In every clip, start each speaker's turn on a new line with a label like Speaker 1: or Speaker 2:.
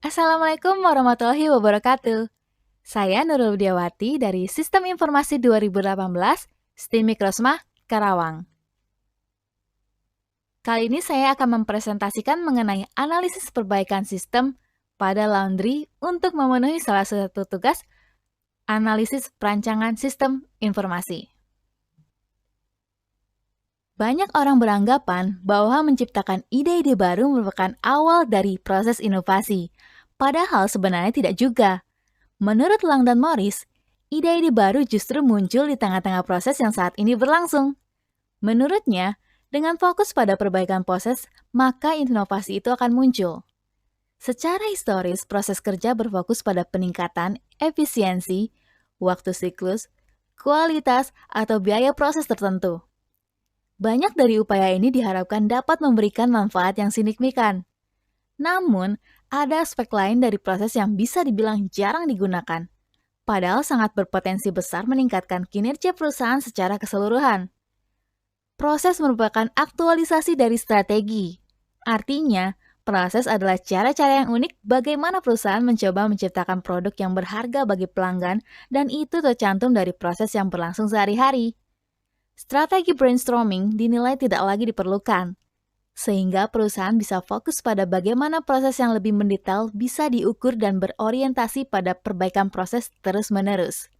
Speaker 1: Assalamualaikum warahmatullahi wabarakatuh. Saya Nurul Widiawati dari Sistem Informasi 2018, STIM Mikrosma, Karawang. Kali ini saya akan mempresentasikan mengenai analisis perbaikan sistem pada laundry untuk memenuhi salah satu tugas analisis perancangan sistem informasi. Banyak orang beranggapan bahwa menciptakan ide-ide baru merupakan awal dari proses inovasi, padahal sebenarnya tidak juga. Menurut Lang dan Morris, ide-ide baru justru muncul di tengah-tengah proses yang saat ini berlangsung. Menurutnya, dengan fokus pada perbaikan proses, maka inovasi itu akan muncul. Secara historis, proses kerja berfokus pada peningkatan efisiensi, waktu siklus, kualitas, atau biaya proses tertentu. Banyak dari upaya ini diharapkan dapat memberikan manfaat yang signifikan. Namun, ada aspek lain dari proses yang bisa dibilang jarang digunakan, padahal sangat berpotensi besar meningkatkan kinerja perusahaan secara keseluruhan. Proses merupakan aktualisasi dari strategi. Artinya, proses adalah cara-cara yang unik bagaimana perusahaan mencoba menciptakan produk yang berharga bagi pelanggan, dan itu tercantum dari proses yang berlangsung sehari-hari. Strategi brainstorming dinilai tidak lagi diperlukan, sehingga perusahaan bisa fokus pada bagaimana proses yang lebih mendetail bisa diukur dan berorientasi pada perbaikan proses terus-menerus.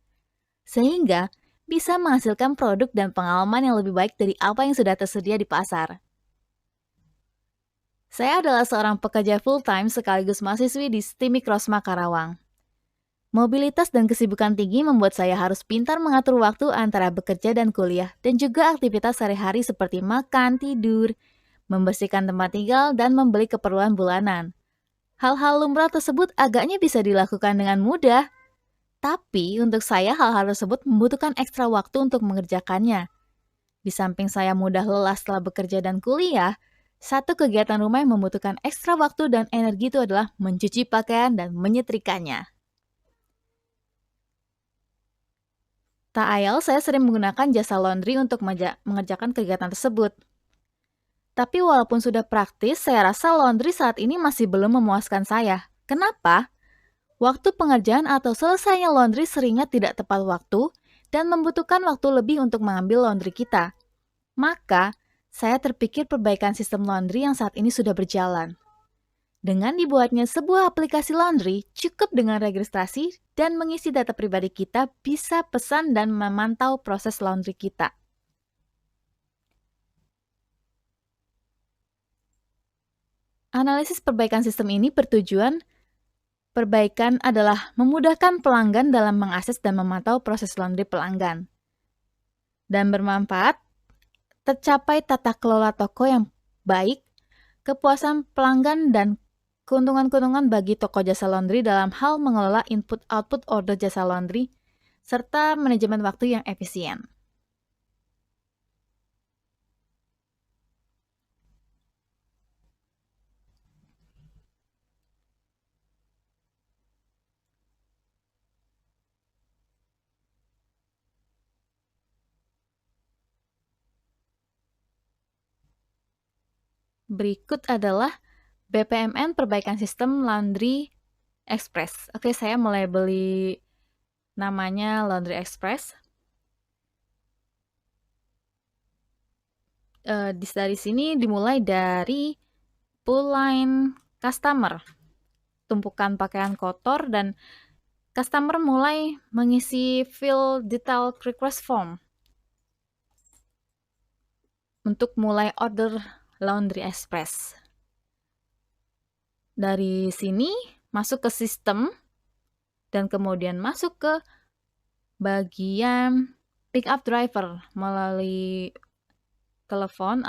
Speaker 1: Sehingga bisa menghasilkan produk dan pengalaman yang lebih baik dari apa yang sudah tersedia di pasar. Saya adalah seorang pekerja full-time sekaligus mahasiswi di STIM Mikrosma Karawang. Mobilitas dan kesibukan tinggi membuat saya harus pintar mengatur waktu antara bekerja dan kuliah, dan juga aktivitas sehari-hari seperti makan, tidur, membersihkan tempat tinggal, dan membeli keperluan bulanan. Hal-hal lumrah tersebut agaknya bisa dilakukan dengan mudah, tapi untuk saya hal-hal tersebut membutuhkan ekstra waktu untuk mengerjakannya. Di samping saya mudah lelah setelah bekerja dan kuliah, satu kegiatan rumah yang membutuhkan ekstra waktu dan energi itu adalah mencuci pakaian dan menyetrikanya. Tak ayal, saya sering menggunakan jasa laundry untuk mengerjakan kegiatan tersebut. Tapi walaupun sudah praktis, saya rasa laundry saat ini masih belum memuaskan saya. Kenapa? Waktu pengerjaan atau selesainya laundry seringnya tidak tepat waktu dan membutuhkan waktu lebih untuk mengambil laundry kita. Maka, saya terpikir perbaikan sistem laundry yang saat ini sudah berjalan. Dengan dibuatnya sebuah aplikasi laundry, cukup dengan registrasi dan mengisi data pribadi kita bisa pesan dan memantau proses laundry kita. Analisis perbaikan sistem ini bertujuan perbaikan adalah memudahkan pelanggan dalam mengakses dan memantau proses laundry pelanggan. Dan bermanfaat, tercapai tata kelola toko yang baik, kepuasan pelanggan, dan keuntungan-keuntungan bagi toko jasa laundry dalam hal mengelola input-output order jasa laundry, serta manajemen waktu yang efisien. Berikut adalah BPMN perbaikan sistem Laundry Express. Oke, saya mulai beli namanya Laundry Express. Dari sini dimulai dari pull line customer, tumpukan pakaian kotor, dan customer mulai mengisi fill detail request form untuk mulai order Laundry Express. Dari sini masuk ke sistem dan kemudian masuk ke bagian pick up driver melalui telepon,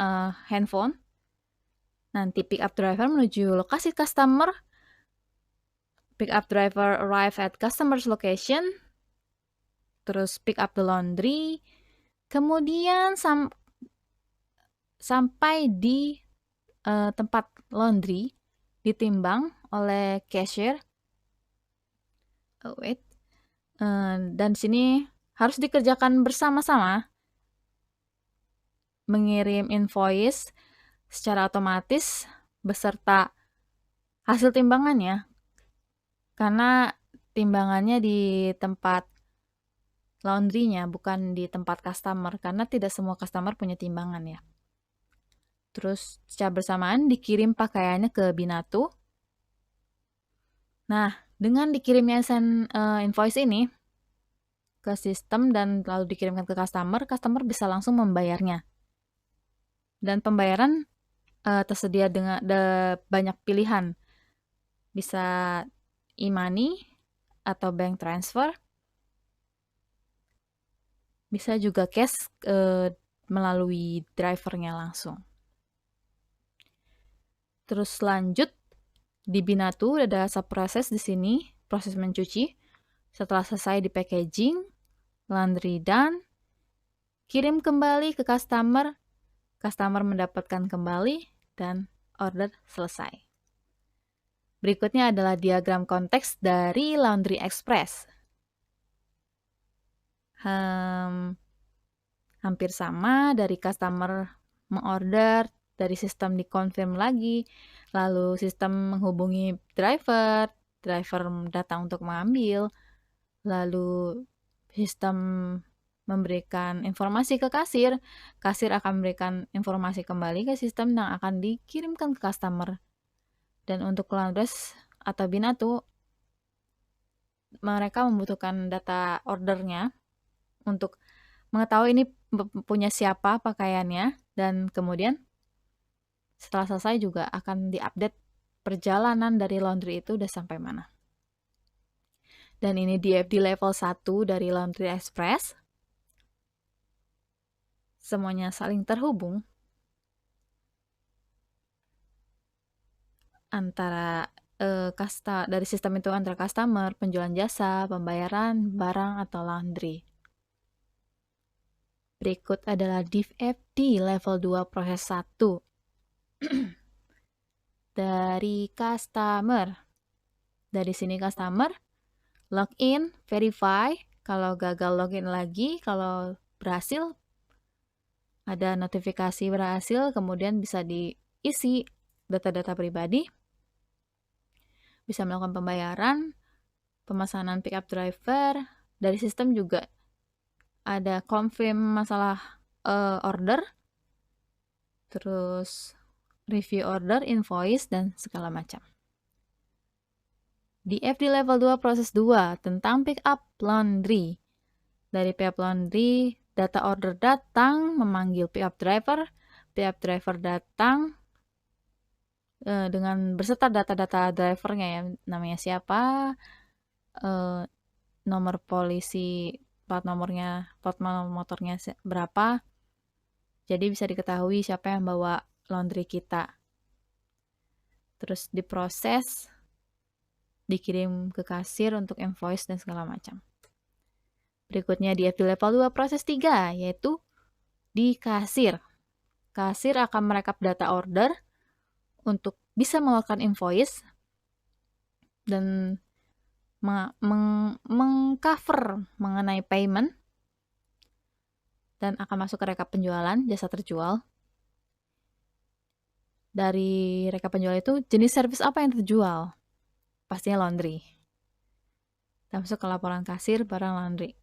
Speaker 1: handphone. Nanti pick up driver menuju lokasi customer. Pick up driver arrive at customer's location. Terus pick up the laundry. Kemudian sampai di tempat laundry ditimbang oleh cashier. Dan sini harus dikerjakan bersama-sama. Mengirim invoice secara otomatis beserta hasil timbangannya karena timbangannya di tempat laundry-nya, bukan di tempat customer, karena tidak semua customer punya timbangan ya. Terus secara bersamaan dikirim pakaiannya ke Binatu. Nah, dengan dikirimnya invoice ini ke sistem dan lalu dikirimkan ke customer, customer bisa langsung membayarnya. Dan pembayaran tersedia dengan banyak pilihan. Bisa e-money atau bank transfer. Bisa juga cash melalui drivernya langsung. Terus lanjut di Binatu ada proses di sini, proses mencuci. Setelah selesai di packaging, laundry done, kirim kembali ke customer, customer mendapatkan kembali, dan order selesai. Berikutnya adalah diagram konteks dari Laundry Express. Hampir sama, dari customer mengorder, dari sistem dikonfirm lagi, lalu sistem menghubungi driver datang untuk mengambil, lalu sistem memberikan informasi ke kasir akan memberikan informasi kembali ke sistem yang akan dikirimkan ke customer. Dan untuk Laundress atau Binatu, mereka membutuhkan data ordernya untuk mengetahui ini punya siapa pakaiannya, dan kemudian setelah selesai juga akan diupdate perjalanan dari laundry itu udah sampai mana. Dan ini DFD level 1 dari Laundry Express. Semuanya saling terhubung antara dari sistem itu antara customer, penjualan jasa, pembayaran, barang, atau laundry. Berikut adalah DFD level 2 proses 1. Dari customer. Dari sini customer, login, verify. Kalau gagal login lagi, kalau berhasil, ada notifikasi berhasil, kemudian bisa diisi data-data pribadi. Bisa melakukan pembayaran, pemesanan pickup driver. Dari sistem juga ada confirm masalah order, terus review order, invoice, dan segala macam. Di FD level 2 proses 2 tentang pick up laundry. Dari pick up laundry, data order datang, memanggil pick up driver datang dengan berserta data-data drivernya ya, namanya siapa, nomor polisi, plat motornya berapa. Jadi bisa diketahui siapa yang bawa laundry kita. Terus diproses, dikirim ke kasir untuk invoice dan segala macam. Berikutnya di FD level 2 proses 3, yaitu di kasir. Kasir akan merekap data order untuk bisa mengeluarkan invoice dan mengcover mengenai payment, dan akan masuk ke rekap penjualan jasa terjual. Dari rekap penjualan itu jenis service apa yang terjual? Pastinya laundry. Dan masuk ke laporan kasir barang laundry.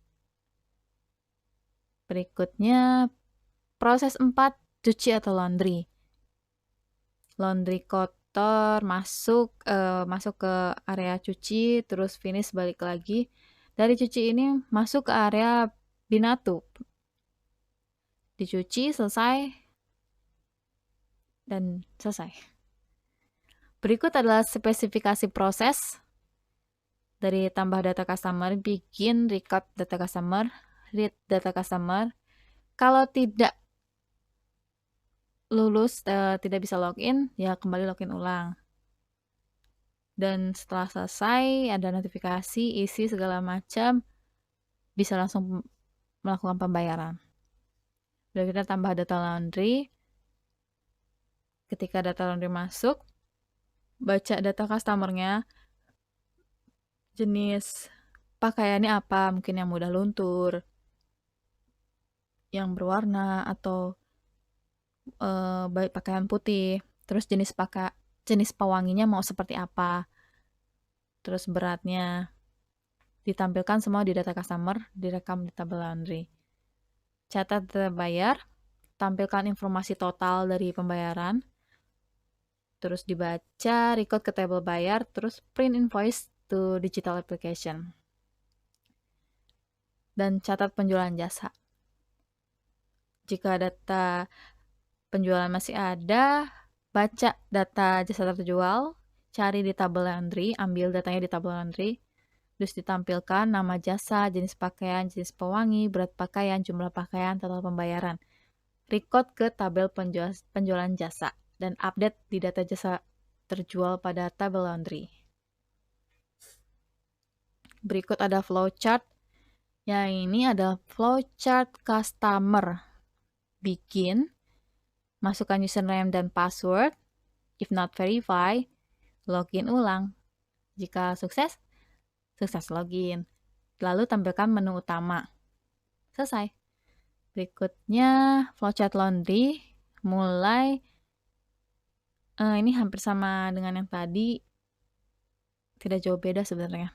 Speaker 1: Berikutnya proses 4, cuci atau laundry. Laundry kotor masuk ke area cuci, terus finish balik lagi. Dari cuci ini masuk ke area Binatu. Dicuci, selesai, dan selesai. Berikut adalah spesifikasi proses dari tambah data customer, bikin record data customer, read data customer. Kalau tidak lulus, tidak bisa login, ya kembali login ulang. Dan setelah selesai, ada notifikasi, isi segala macam, bisa langsung melakukan pembayaran. Lalu kita tambah data laundry. Ketika data laundry masuk, baca data customernya, jenis pakaiannya apa, mungkin yang mudah luntur, yang berwarna, atau pakaian putih. Terus jenis pewanginya mau seperti apa. terus beratnya ditampilkan semua di data customer, direkam di tabel laundry. Catat data bayar, tampilkan informasi total dari pembayaran, terus dibaca, record ke tabel bayar, terus print invoice to digital application. Dan catat penjualan jasa. Jika data penjualan masih ada, baca data jasa terjual, cari di tabel laundry, ambil datanya di tabel laundry, terus ditampilkan nama jasa, jenis pakaian, jenis pewangi, berat pakaian, jumlah pakaian, total pembayaran. Record ke tabel penjualan jasa, dan update di data jasa terjual pada tabel laundry. Berikut ada flowchart. Yang ini adalah flowchart customer. Bikin, masukkan username dan password. If not verify, login ulang. Jika sukses, sukses login. Lalu tampilkan menu utama. Selesai. Berikutnya, flowchart laundry. Mulai, ini hampir sama dengan yang tadi. Tidak jauh beda sebenarnya.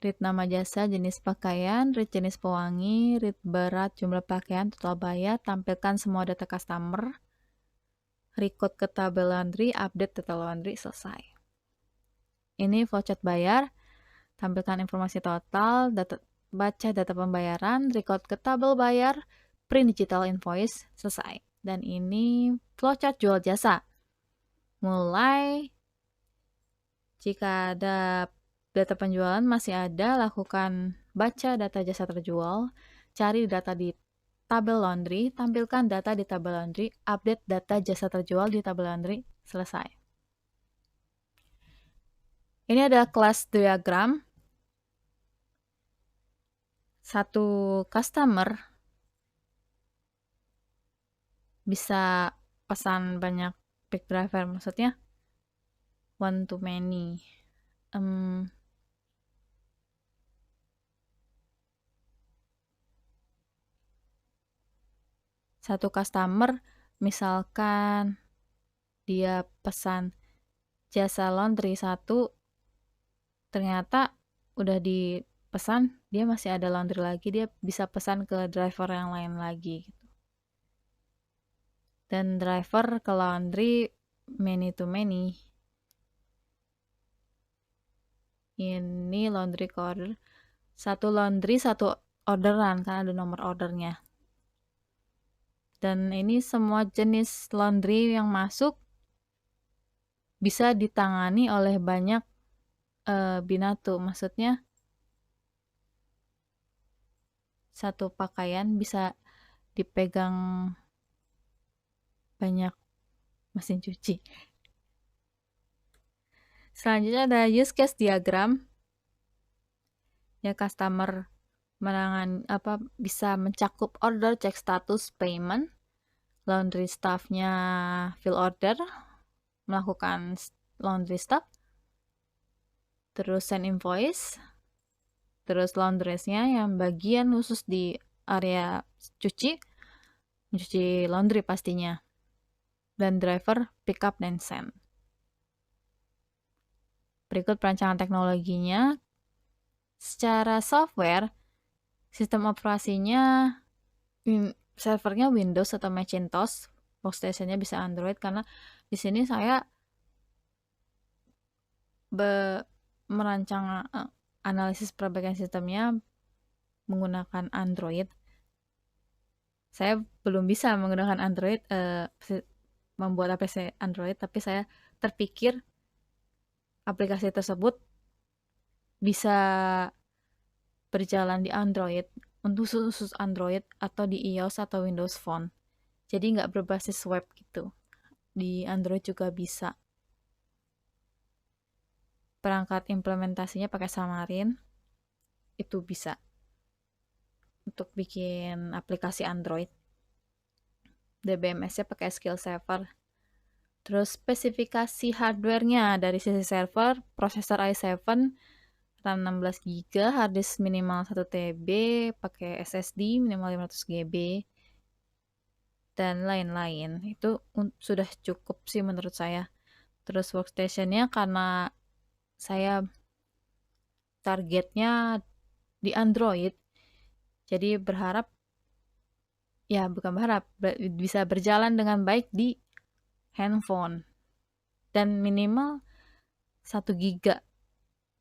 Speaker 1: Read nama jasa, jenis pakaian, read jenis pewangi, read berat, jumlah pakaian, total bayar, tampilkan semua data customer, record ke tabel laundry, update data laundry, selesai. Ini flowchart bayar, tampilkan informasi total, baca data pembayaran, record ke tabel bayar, print digital invoice, selesai. Dan ini flowchart jual jasa. Mulai, jika ada data penjualan masih ada, lakukan baca data jasa terjual, cari data di tabel laundry, tampilkan data di tabel laundry, update data jasa terjual di tabel laundry, selesai. Ini ada kelas diagram. Satu customer bisa pesan banyak pick driver, maksudnya one to many. Satu customer, misalkan dia pesan jasa laundry 1, ternyata udah dipesan, dia masih ada laundry lagi, dia bisa pesan ke driver yang lain lagi. Dan driver ke laundry many to many. Ini laundry ke order. Satu laundry, satu orderan, kan ada nomor ordernya. Dan ini semua jenis laundry yang masuk bisa ditangani oleh banyak binatu. Maksudnya satu pakaian bisa dipegang banyak mesin cuci. Selanjutnya ada use case diagram. Ya, customer bisa mencakup order, cek status, payment, laundry staffnya fill order, melakukan laundry staff, terus send invoice, terus laundressnya yang bagian khusus di area mencuci laundry pastinya, dan driver pick up dan send. Berikut perancangan teknologinya. Secara software, sistem operasinya servernya Windows atau Macintosh, workstation-nya bisa Android, karena di sini saya merancang analisis perbaikan sistemnya menggunakan Android. Saya belum bisa menggunakan Android, membuat aplikasi Android, tapi saya terpikir aplikasi tersebut bisa berjalan di Android, untuk khusus Android atau di iOS atau Windows Phone. Jadi nggak berbasis web gitu. Di Android juga bisa. Perangkat implementasinya pakai Xamarin, itu bisa untuk bikin aplikasi Android. DBMS-nya pakai SQL Server. Terus spesifikasi hardware-nya dari sisi server, prosesor i7, RAM 16 GB, harddisk minimal 1 TB, pakai SSD minimal 500 GB, dan lain-lain. Itu sudah cukup sih menurut saya. Terus workstation-nya karena saya targetnya di Android, jadi berharap, ya bukan berharap, bisa berjalan dengan baik di handphone. Dan minimal 1 giga.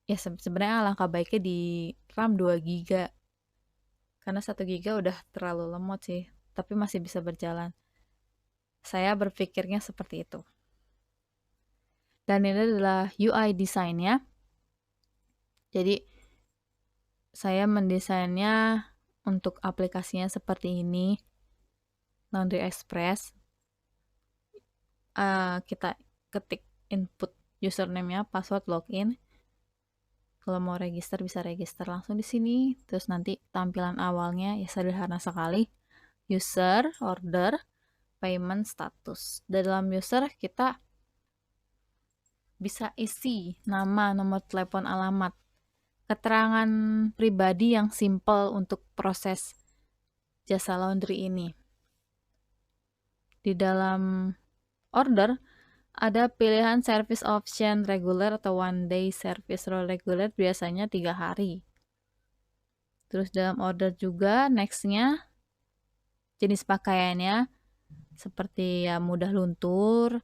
Speaker 1: Ya sebenarnya alangkah baiknya di RAM 2 giga. Karena 1 giga udah terlalu lemot sih, tapi masih bisa berjalan. Saya berpikirnya seperti itu. Dan ini adalah UI desainnya. Jadi saya mendesainnya untuk aplikasinya seperti ini. Laundry Express. Kita ketik input username-nya, password, login. Kalau mau register bisa register langsung di sini. Terus nanti tampilan awalnya ya sederhana sekali. User, order, payment status. Dalam user kita bisa isi nama, nomor telepon, alamat, keterangan pribadi yang simple untuk proses jasa laundry ini. Di dalam order ada pilihan service option regular atau one day service. Regular biasanya 3 hari. Terus dalam order juga nextnya jenis pakaiannya seperti ya mudah luntur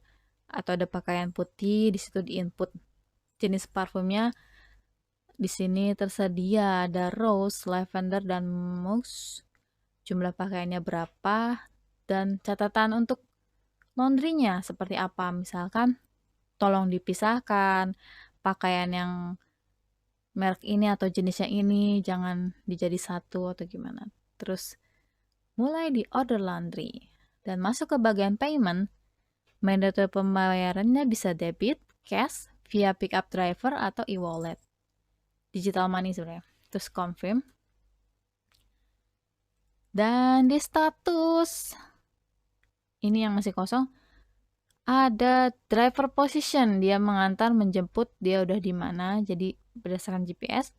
Speaker 1: atau ada pakaian putih, di situ di input jenis parfumnya. Di sini tersedia ada rose, lavender, dan mousse. Jumlah pakaiannya berapa dan catatan untuk laundrynya seperti apa. Misalkan tolong dipisahkan pakaian yang merek ini atau jenisnya ini, jangan dijadi satu atau gimana. Terus mulai di order laundry dan masuk ke bagian payment. Metode pembayarannya bisa debit, cash, via pickup driver, atau e-wallet. Digital money sebenarnya. Terus confirm. Dan di status ini yang masih kosong, ada driver position. Dia mengantar, menjemput, dia udah di mana. Jadi berdasarkan GPS.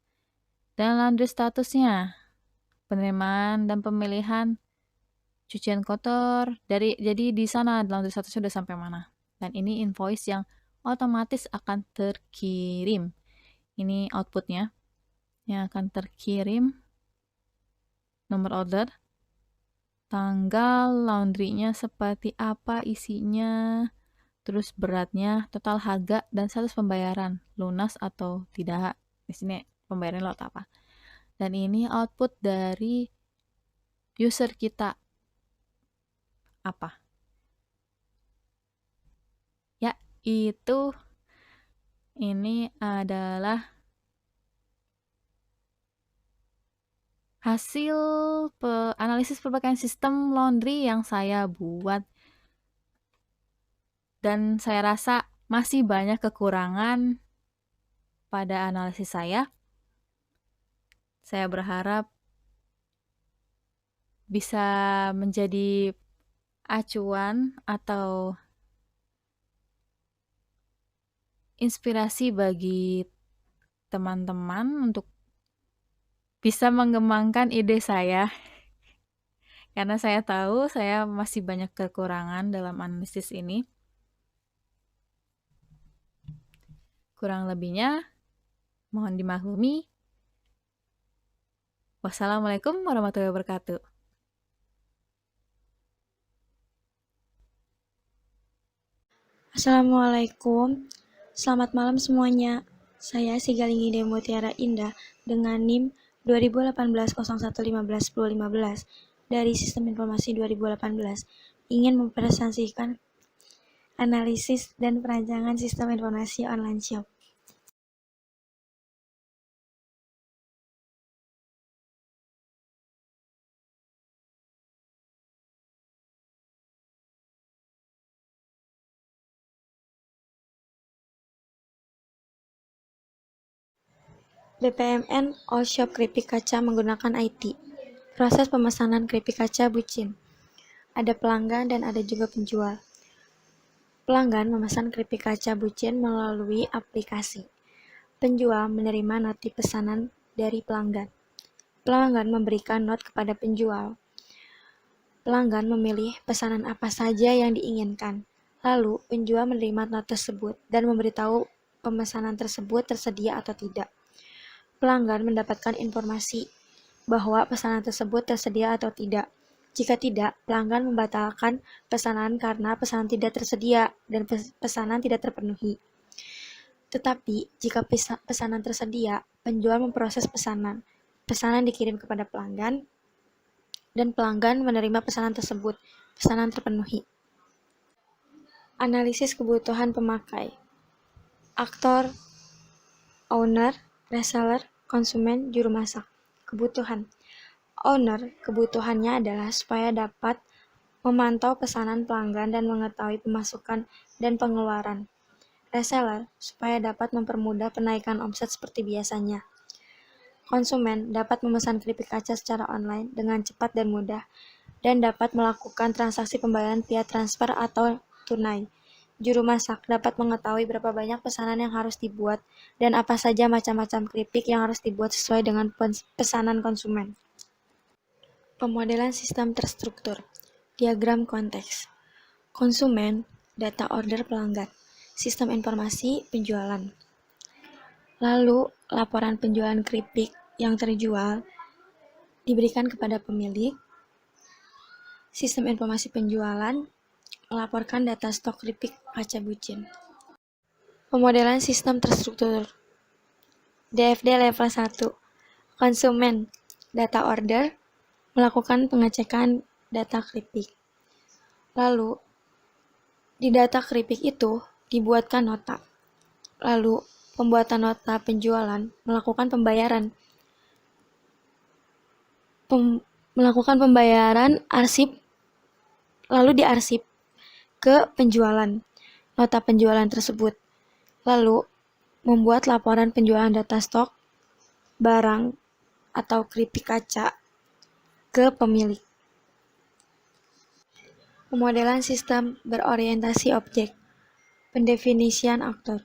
Speaker 1: Dan laundry statusnya, penerimaan dan pemilihan cucian kotor. Jadi di sana laundry status sudah sampai mana. Dan ini invoice yang otomatis akan terkirim. Ini outputnya yang akan terkirim. Nomor order, tanggal, laundrynya seperti apa isinya, terus beratnya, total harga, dan status pembayaran, lunas atau tidak. Di sini pembayaran lewat apa. Dan ini output dari user kita. Apa? Ya, itu ini adalah hasil analisis perbaikan sistem laundry yang saya buat. Dan saya rasa masih banyak kekurangan pada analisis saya. Saya berharap bisa menjadi acuan atau inspirasi bagi teman-teman untuk bisa mengembangkan ide saya. Karena saya tahu saya masih banyak kekurangan dalam analisis ini. Kurang lebihnya mohon dimaklumi. Wassalamualaikum warahmatullahi wabarakatuh.
Speaker 2: Assalamualaikum, selamat malam semuanya. Saya Sigalingi Demutiara Indah dengan NIM 201801151015 dari Sistem Informasi 2018 ingin mempresentasikan analisis dan perancangan sistem informasi online shop. BPMN All Shop Keripik Kaca menggunakan IT. Proses pemesanan keripik kaca bucin. Ada pelanggan dan ada juga penjual. Pelanggan memesan keripik kaca bucin melalui aplikasi. Penjual menerima noti pesanan dari pelanggan. Pelanggan memberikan not kepada penjual. Pelanggan memilih pesanan apa saja yang diinginkan. Lalu, penjual menerima not tersebut dan memberitahu pemesanan tersebut tersedia atau tidak. Pelanggan mendapatkan informasi bahwa pesanan tersebut tersedia atau tidak. Jika tidak, pelanggan membatalkan pesanan karena pesanan tidak tersedia dan pesanan tidak terpenuhi. Tetapi, jika pesanan tersedia, penjual memproses pesanan. Pesanan dikirim kepada pelanggan, dan pelanggan menerima pesanan tersebut. Pesanan terpenuhi. Analisis kebutuhan pemakai. Aktor, owner, reseller, konsumen, juru masak. Kebutuhan. Owner, kebutuhannya adalah supaya dapat memantau pesanan pelanggan dan mengetahui pemasukan dan pengeluaran. Reseller, supaya dapat mempermudah penaikan omset seperti biasanya. Konsumen dapat memesan keripik kaca secara online dengan cepat dan mudah, dan dapat melakukan transaksi pembayaran via transfer atau tunai. Juru masak dapat mengetahui berapa banyak pesanan yang harus dibuat dan apa saja macam-macam keripik yang harus dibuat sesuai dengan pesanan konsumen. Pemodelan sistem terstruktur. Diagram konteks. Konsumen, data order pelanggan. Sistem informasi penjualan. Lalu, laporan penjualan keripik yang terjual diberikan kepada pemilik. Sistem informasi penjualan melaporkan data stok keripik kaca bucin. Pemodelan sistem terstruktur. DFD level 1. Konsumen, data order, melakukan pengecekan data keripik. Lalu, di data keripik itu dibuatkan nota. Lalu, pembuatan nota penjualan melakukan pembayaran. Melakukan pembayaran arsip, lalu diarsip ke penjualan nota penjualan tersebut. Lalu, membuat laporan penjualan data stok barang atau keripik kaca ke pemilik. Pemodelan sistem berorientasi objek. Pendefinisian aktor.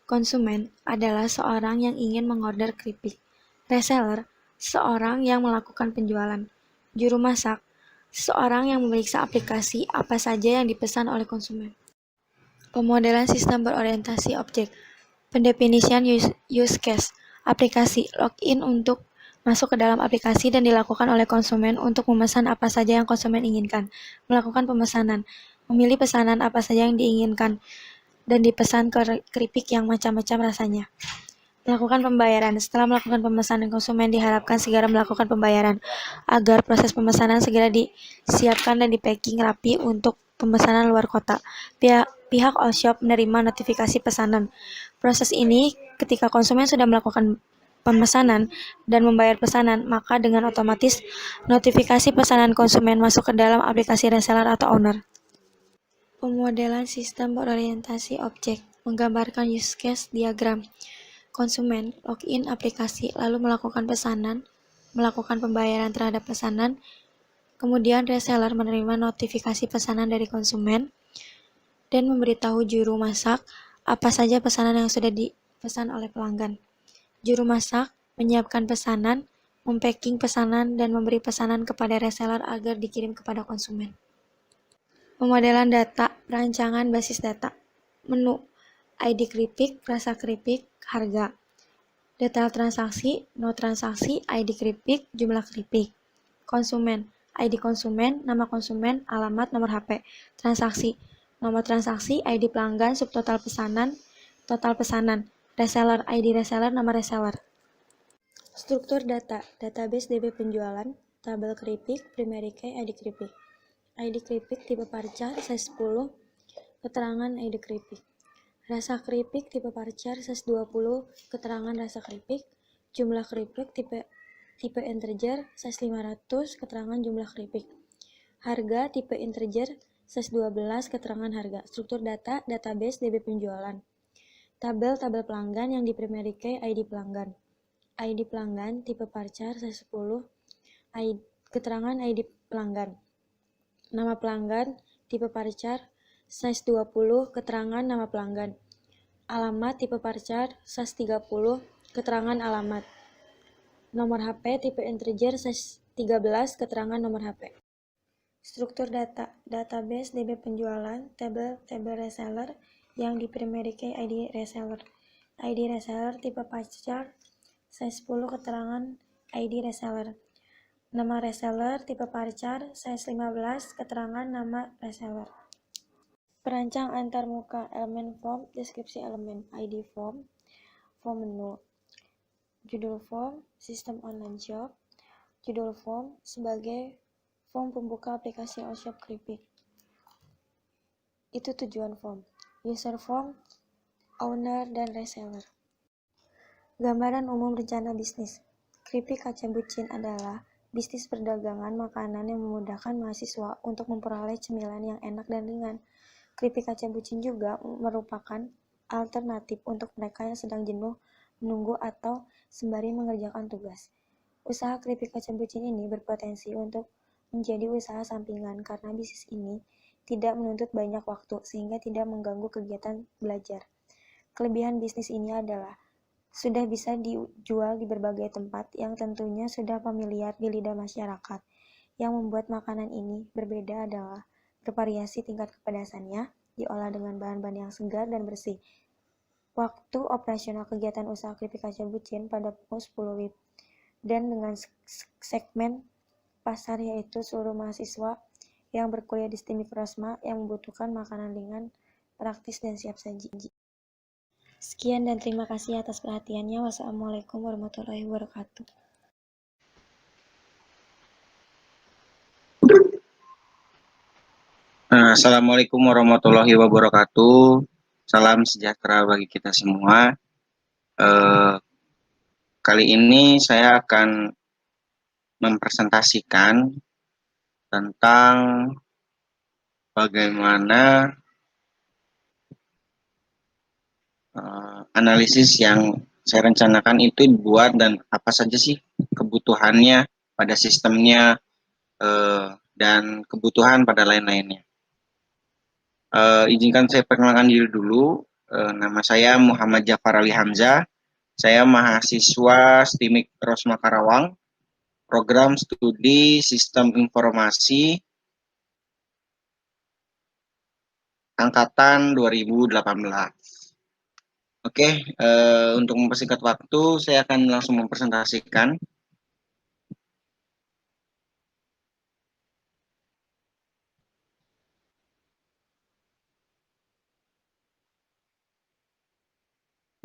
Speaker 2: Konsumen adalah seorang yang ingin mengorder keripik. Reseller, seorang yang melakukan penjualan. Juru masak, seorang yang memeriksa aplikasi apa saja yang dipesan oleh konsumen. Pemodelan sistem berorientasi objek. Pendefinisian use case. Aplikasi, login untuk masuk ke dalam aplikasi dan dilakukan oleh konsumen untuk memesan apa saja yang konsumen inginkan. Melakukan pemesanan, memilih pesanan apa saja yang diinginkan dan dipesan keripik yang macam-macam rasanya. Melakukan pembayaran. Setelah melakukan pemesanan, konsumen diharapkan segera melakukan pembayaran agar proses pemesanan segera disiapkan dan di-packing rapi untuk pemesanan luar kota. Pihak all shop menerima notifikasi pesanan. Proses ini ketika konsumen sudah melakukan pemesanan dan membayar pesanan, maka dengan otomatis notifikasi pesanan konsumen masuk ke dalam aplikasi reseller atau owner. Pemodelan sistem berorientasi objek menggambarkan use case diagram. Konsumen login aplikasi lalu melakukan pesanan, melakukan pembayaran terhadap pesanan, kemudian reseller menerima notifikasi pesanan dari konsumen dan memberitahu juru masak apa saja pesanan yang sudah dipesan oleh pelanggan. Juru masak menyiapkan pesanan, mempacking pesanan, dan memberi pesanan kepada reseller agar dikirim kepada konsumen. Pemodelan data, perancangan basis data. Menu, ID keripik, rasa keripik, harga. Detail transaksi, no transaksi, ID keripik, jumlah keripik. Konsumen, ID konsumen, nama konsumen, alamat, nomor HP. Transaksi, nomor transaksi, ID pelanggan, subtotal pesanan, total pesanan. Reseller, ID reseller, nama reseller. Struktur data, database DB penjualan, tabel keripik, primary key, ID keripik. ID keripik tipe parcar, size 10, keterangan ID keripik. Rasa keripik tipe parcar, size 20, keterangan rasa keripik. Jumlah keripik tipe integer, size 500, keterangan jumlah keripik. Harga tipe integer, size 12, keterangan harga. Struktur data, database DB penjualan. Tabel pelanggan yang di primary key ID pelanggan. ID pelanggan tipe parcar size 10, keterangan ID pelanggan. Nama pelanggan tipe parcar size 20, keterangan nama pelanggan. Alamat tipe parcar size 30, keterangan alamat. Nomor HP tipe integer size 13, keterangan nomor HP. Struktur data, database DB penjualan, tabel reseller yang di primary key ID reseller. ID reseller tipe pacar, size 10 keterangan ID reseller. Nama reseller tipe pacar, size 15 keterangan nama reseller. Perancang antarmuka, elemen form, deskripsi elemen, ID form, form menu, judul form, sistem online shop, judul form sebagai form pembuka aplikasi Allshop Kripik. Itu tujuan form. User form, owner, dan reseller. Gambaran umum rencana bisnis. Kripik Kaca Bucin adalah bisnis perdagangan makanan yang memudahkan mahasiswa untuk memperoleh cemilan yang enak dan ringan. Kripik Kaca Bucin juga merupakan alternatif untuk mereka yang sedang jenuh menunggu atau sembari mengerjakan tugas. Usaha keripik kaca bucin ini berpotensi untuk menjadi usaha sampingan karena bisnis ini tidak menuntut banyak waktu sehingga tidak mengganggu kegiatan belajar. Kelebihan bisnis ini adalah sudah bisa dijual di berbagai tempat yang tentunya sudah familiar di lidah masyarakat. Yang membuat makanan ini berbeda adalah bervariasi tingkat kepedasannya, diolah dengan bahan-bahan yang segar dan bersih. Waktu operasional kegiatan usaha keripik kaca bucin pada pukul 10 WIB dan dengan segmen pasar yaitu seluruh mahasiswa yang berkuliah di STIM Mikrosma yang membutuhkan makanan ringan, praktis, dan siap saji. Sekian dan terima kasih atas perhatiannya. Wassalamualaikum warahmatullahi wabarakatuh.
Speaker 3: Assalamualaikum warahmatullahi wabarakatuh. Salam sejahtera bagi kita semua. Kali ini saya akan mempresentasikan tentang bagaimana analisis yang saya rencanakan itu dibuat dan apa saja sih kebutuhannya pada sistemnya dan kebutuhan pada lain-lainnya. Izinkan saya perkenalkan diri dulu. Nama saya Muhammad Jafar Ali Hamzah. Saya mahasiswa STIM Mikrosma Karawang, program studi Sistem Informasi angkatan 2018. Oke, untuk mempersingkat waktu, saya akan langsung mempresentasikan.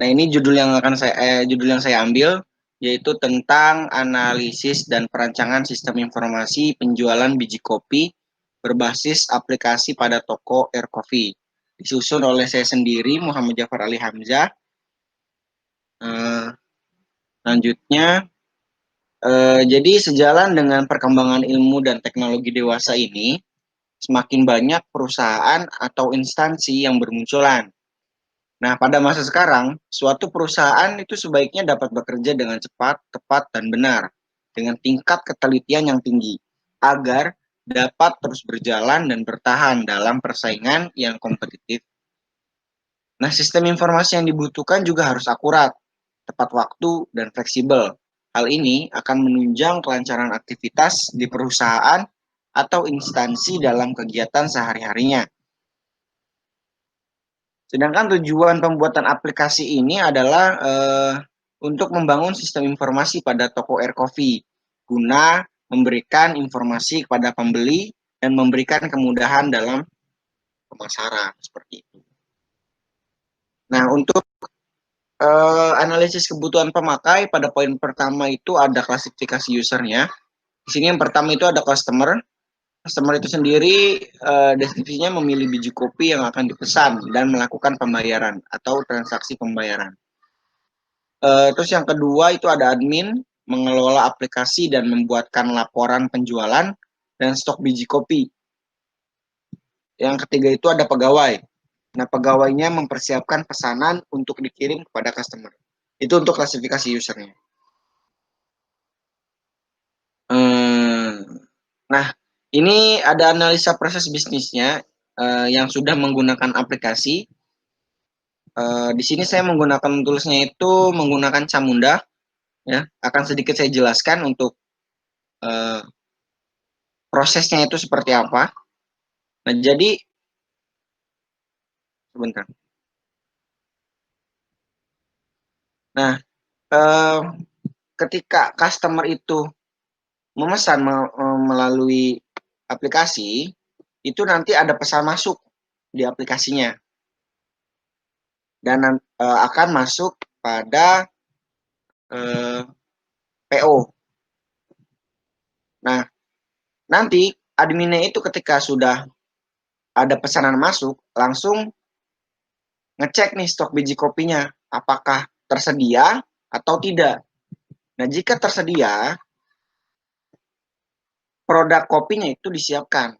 Speaker 3: Nah, ini judul yang saya ambil, yaitu tentang analisis dan perancangan sistem informasi penjualan biji kopi berbasis aplikasi pada toko Air Coffee. Disusun oleh saya sendiri, Muhammad Jafar Ali Hamzah. Selanjutnya, jadi sejalan dengan perkembangan ilmu dan teknologi dewasa ini, semakin banyak perusahaan atau instansi yang bermunculan. Nah, pada masa sekarang, suatu perusahaan itu sebaiknya dapat bekerja dengan cepat, tepat, dan benar, dengan tingkat ketelitian yang tinggi, agar dapat terus berjalan dan bertahan dalam persaingan yang kompetitif. Nah, sistem informasi yang dibutuhkan juga harus akurat, tepat waktu, dan fleksibel. Hal ini akan menunjang kelancaran aktivitas di perusahaan atau instansi dalam kegiatan sehari-harinya. Sedangkan tujuan pembuatan aplikasi ini adalah untuk membangun sistem informasi pada toko Air Coffee guna memberikan informasi kepada pembeli dan memberikan kemudahan dalam pemasaran seperti itu. Nah, untuk analisis kebutuhan pemakai pada poin pertama itu ada klasifikasi usernya. Di sini yang pertama itu ada customer. Customer itu sendiri deskripsinya memilih biji kopi yang akan dipesan dan melakukan pembayaran atau transaksi pembayaran. Terus yang kedua itu ada admin, mengelola aplikasi dan membuatkan laporan penjualan dan stok biji kopi. Yang ketiga itu ada pegawai. Nah, pegawainya mempersiapkan pesanan untuk dikirim kepada customer. Itu untuk klasifikasi usernya. Nah, ini ada analisa proses bisnisnya yang sudah menggunakan aplikasi. Di sini saya menggunakan toolsnya itu menggunakan Camunda. Ya, akan sedikit saya jelaskan untuk prosesnya itu seperti apa. Nah, jadi sebentar. Nah, ketika customer itu memesan melalui aplikasi, itu nanti ada pesan masuk di aplikasinya dan akan masuk pada PO. Nah, nanti adminnya itu ketika sudah ada pesanan masuk, langsung ngecek nih stok biji kopinya, apakah tersedia atau tidak. Nah, jika tersedia, produk kopinya itu disiapkan.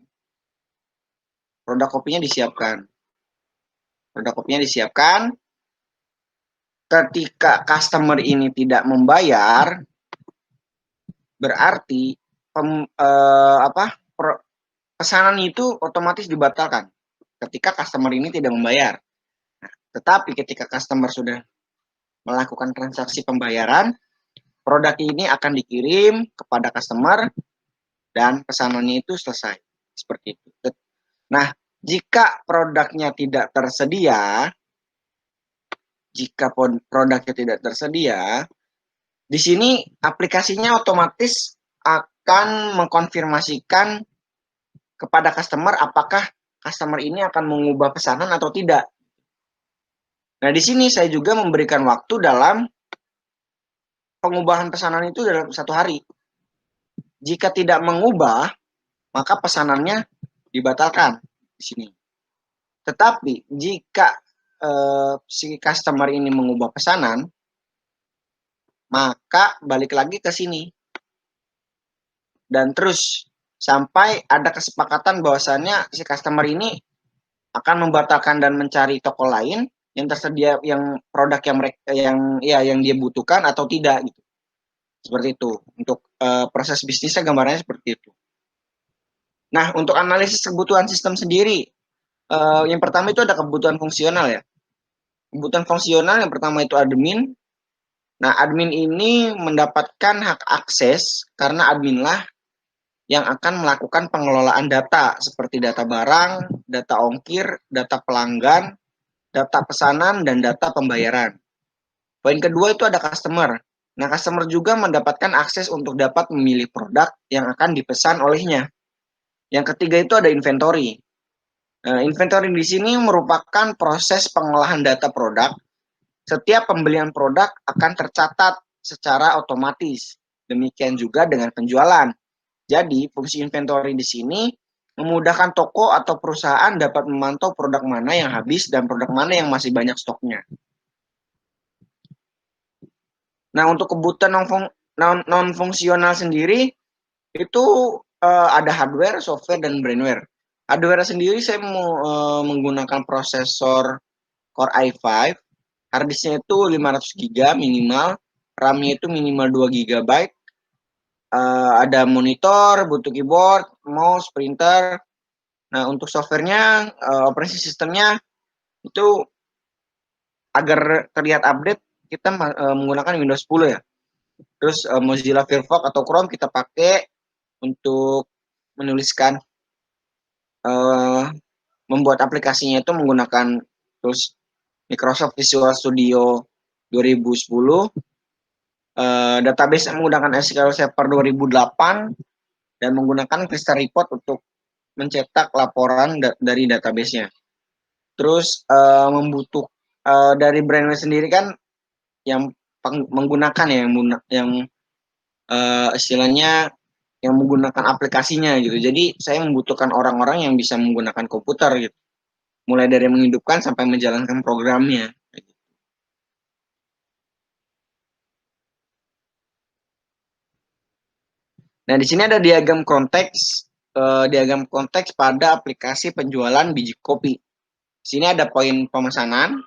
Speaker 3: Produk kopinya disiapkan. Produk kopinya disiapkan. Ketika customer ini tidak membayar, berarti pesanan itu otomatis dibatalkan ketika customer ini tidak membayar. Tetapi ketika customer sudah melakukan transaksi pembayaran, produk ini akan dikirim kepada customer dan pesanannya itu selesai. Seperti itu. Nah, jika produknya tidak tersedia, di sini aplikasinya otomatis akan mengkonfirmasikan kepada customer apakah customer ini akan mengubah pesanan atau tidak. Nah, di sini saya juga memberikan waktu dalam pengubahan pesanan itu dalam 1 hari. Jika tidak mengubah, maka pesanannya dibatalkan di sini. Tetapi jika si customer ini mengubah pesanan, maka balik lagi ke sini. Dan terus sampai ada kesepakatan bahwasannya si customer ini akan membatalkan dan mencari toko lain yang tersedia yang produk yang dia butuhkan atau tidak gitu. Seperti itu. Untuk proses bisnisnya gambarannya seperti itu. Nah, untuk analisis kebutuhan sistem sendiri, yang pertama itu ada kebutuhan fungsional ya. Kebutuhan fungsional yang pertama itu admin. Nah, admin ini mendapatkan hak akses karena adminlah yang akan melakukan pengelolaan data seperti data barang, data ongkir, data pelanggan, data pesanan, dan data pembayaran. Poin kedua itu ada customer. Nah, customer juga mendapatkan akses untuk dapat memilih produk yang akan dipesan olehnya. Yang ketiga itu ada inventory. Nah, inventory di sini merupakan proses pengolahan data produk. Setiap pembelian produk akan tercatat secara otomatis. Demikian juga dengan penjualan. Jadi, fungsi inventory di sini memudahkan toko atau perusahaan dapat memantau produk mana yang habis dan produk mana yang masih banyak stoknya. Nah, untuk kebutuhan non-fungsional sendiri, itu ada hardware, software, dan brainware. Hardware sendiri saya mau menggunakan prosesor Core i5, harddisknya itu 500 GB minimal, RAM-nya itu minimal 2 GB, ada monitor, butuh keyboard, mouse, printer. Nah, untuk softwarenya, operasi sistemnya itu agar terlihat update, kita menggunakan Windows 10 ya. Terus Mozilla Firefox atau Chrome kita pakai untuk menuliskan, membuat aplikasinya itu menggunakan tools Microsoft Visual Studio 2010. Database menggunakan SQL Server 2008 dan menggunakan Crystal Report untuk mencetak laporan dari database-nya. Terus dari brandnya sendiri kan yang menggunakan ya, yang istilahnya yang menggunakan aplikasinya gitu. Jadi saya membutuhkan orang-orang yang bisa menggunakan komputer gitu. Mulai dari menghidupkan sampai menjalankan programnya. Nah, di sini ada diagram konteks pada aplikasi penjualan biji kopi. Di sini ada poin pemesanan,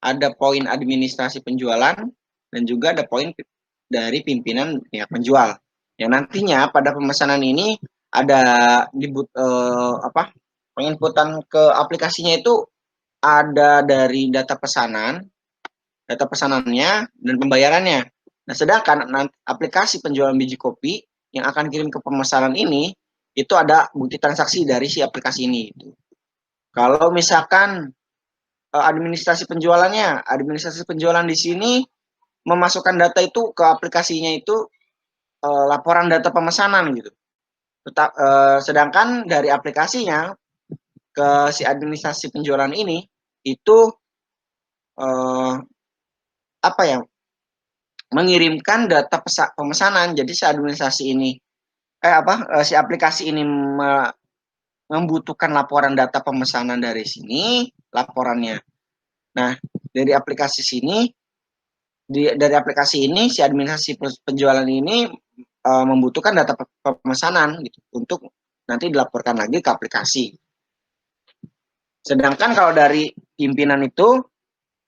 Speaker 3: ada poin administrasi penjualan, dan juga ada poin dari pimpinan pihak penjual. Yang nantinya pada pemesanan ini ada penginputan ke aplikasinya itu ada dari data pesanannya, dan pembayarannya. Nah, sedangkan aplikasi penjualan biji kopi yang akan kirim ke pemesanan ini, itu ada bukti transaksi dari si aplikasi ini. Kalau misalkan administrasi penjualannya. Administrasi penjualan di sini memasukkan data itu ke aplikasinya itu laporan data pemesanan gitu. Sedangkan dari aplikasinya ke si administrasi penjualan ini itu apa ya, mengirimkan data pemesanan. Jadi si administrasi ini si aplikasi ini membutuhkan laporan data pemesanan dari sini laporannya. Nah, dari aplikasi sini dari aplikasi ini si administrasi penjualan ini membutuhkan data pemesanan gitu untuk nanti dilaporkan lagi ke aplikasi. Sedangkan kalau dari pimpinan itu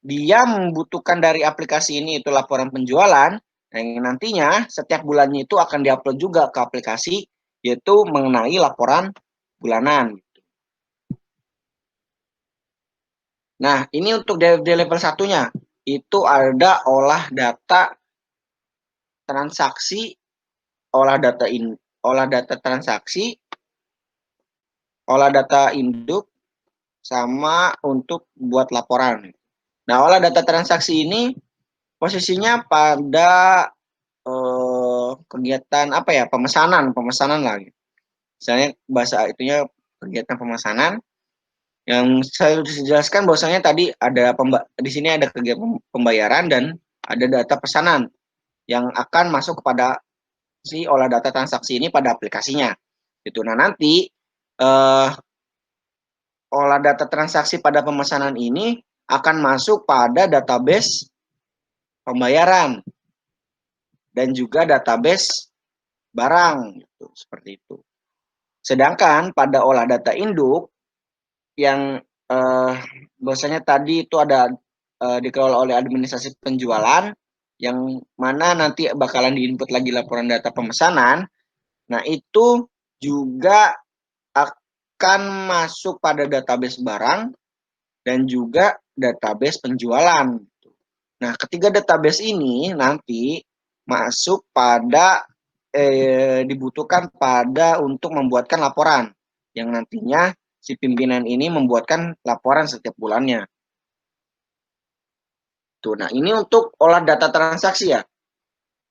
Speaker 3: dia membutuhkan dari aplikasi ini itu laporan penjualan yang nantinya setiap bulannya itu akan diupload juga ke aplikasi, yaitu mengenai laporan bulanan. Nah, ini untuk di level satunya itu ada olah data transaksi, olah data transaksi, olah data induk, sama untuk buat laporan. Nah, olah data transaksi ini posisinya pada kegiatan apa ya, pemesanan lagi. Misalnya bahasa itunya kegiatan pemesanan yang saya jelaskan bahwasanya tadi ada di sini ada kegiatan pembayaran dan ada data pesanan yang akan masuk kepada si olah data transaksi ini pada aplikasinya. Gitu. Nah, nanti olah data transaksi pada pemesanan ini akan masuk pada database pembayaran dan juga database barang gitu, seperti itu. Sedangkan pada olah data induk yang bahwasanya tadi itu ada dikelola oleh administrasi penjualan yang mana nanti bakalan diinput lagi laporan data pemesanan. Nah, itu juga akan masuk pada database barang dan juga database penjualan. Nah, ketiga database ini nanti masuk pada dibutuhkan pada untuk membuatkan laporan yang nantinya si pimpinan ini membuatkan laporan setiap bulannya. Tuh, nah ini untuk olah data transaksi ya.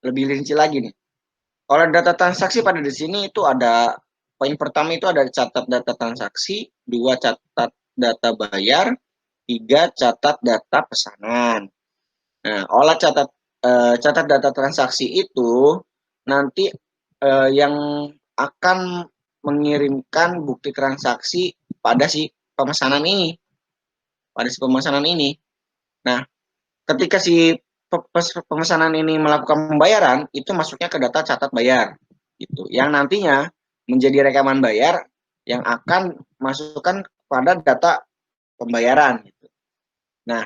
Speaker 3: Lebih rinci lagi nih. Olah data transaksi pada di sini itu ada poin pertama itu ada catat data transaksi, 2 catat data bayar, 3 catat data pesanan. Nah, olah catat data transaksi itu nanti yang akan mengirimkan bukti transaksi pada si pemesanan ini. Nah, ketika si pemesanan ini melakukan pembayaran, itu masuknya ke data catat bayar, gitu. Yang nantinya menjadi rekaman bayar yang akan masukkan pada data pembayaran. Gitu. Nah,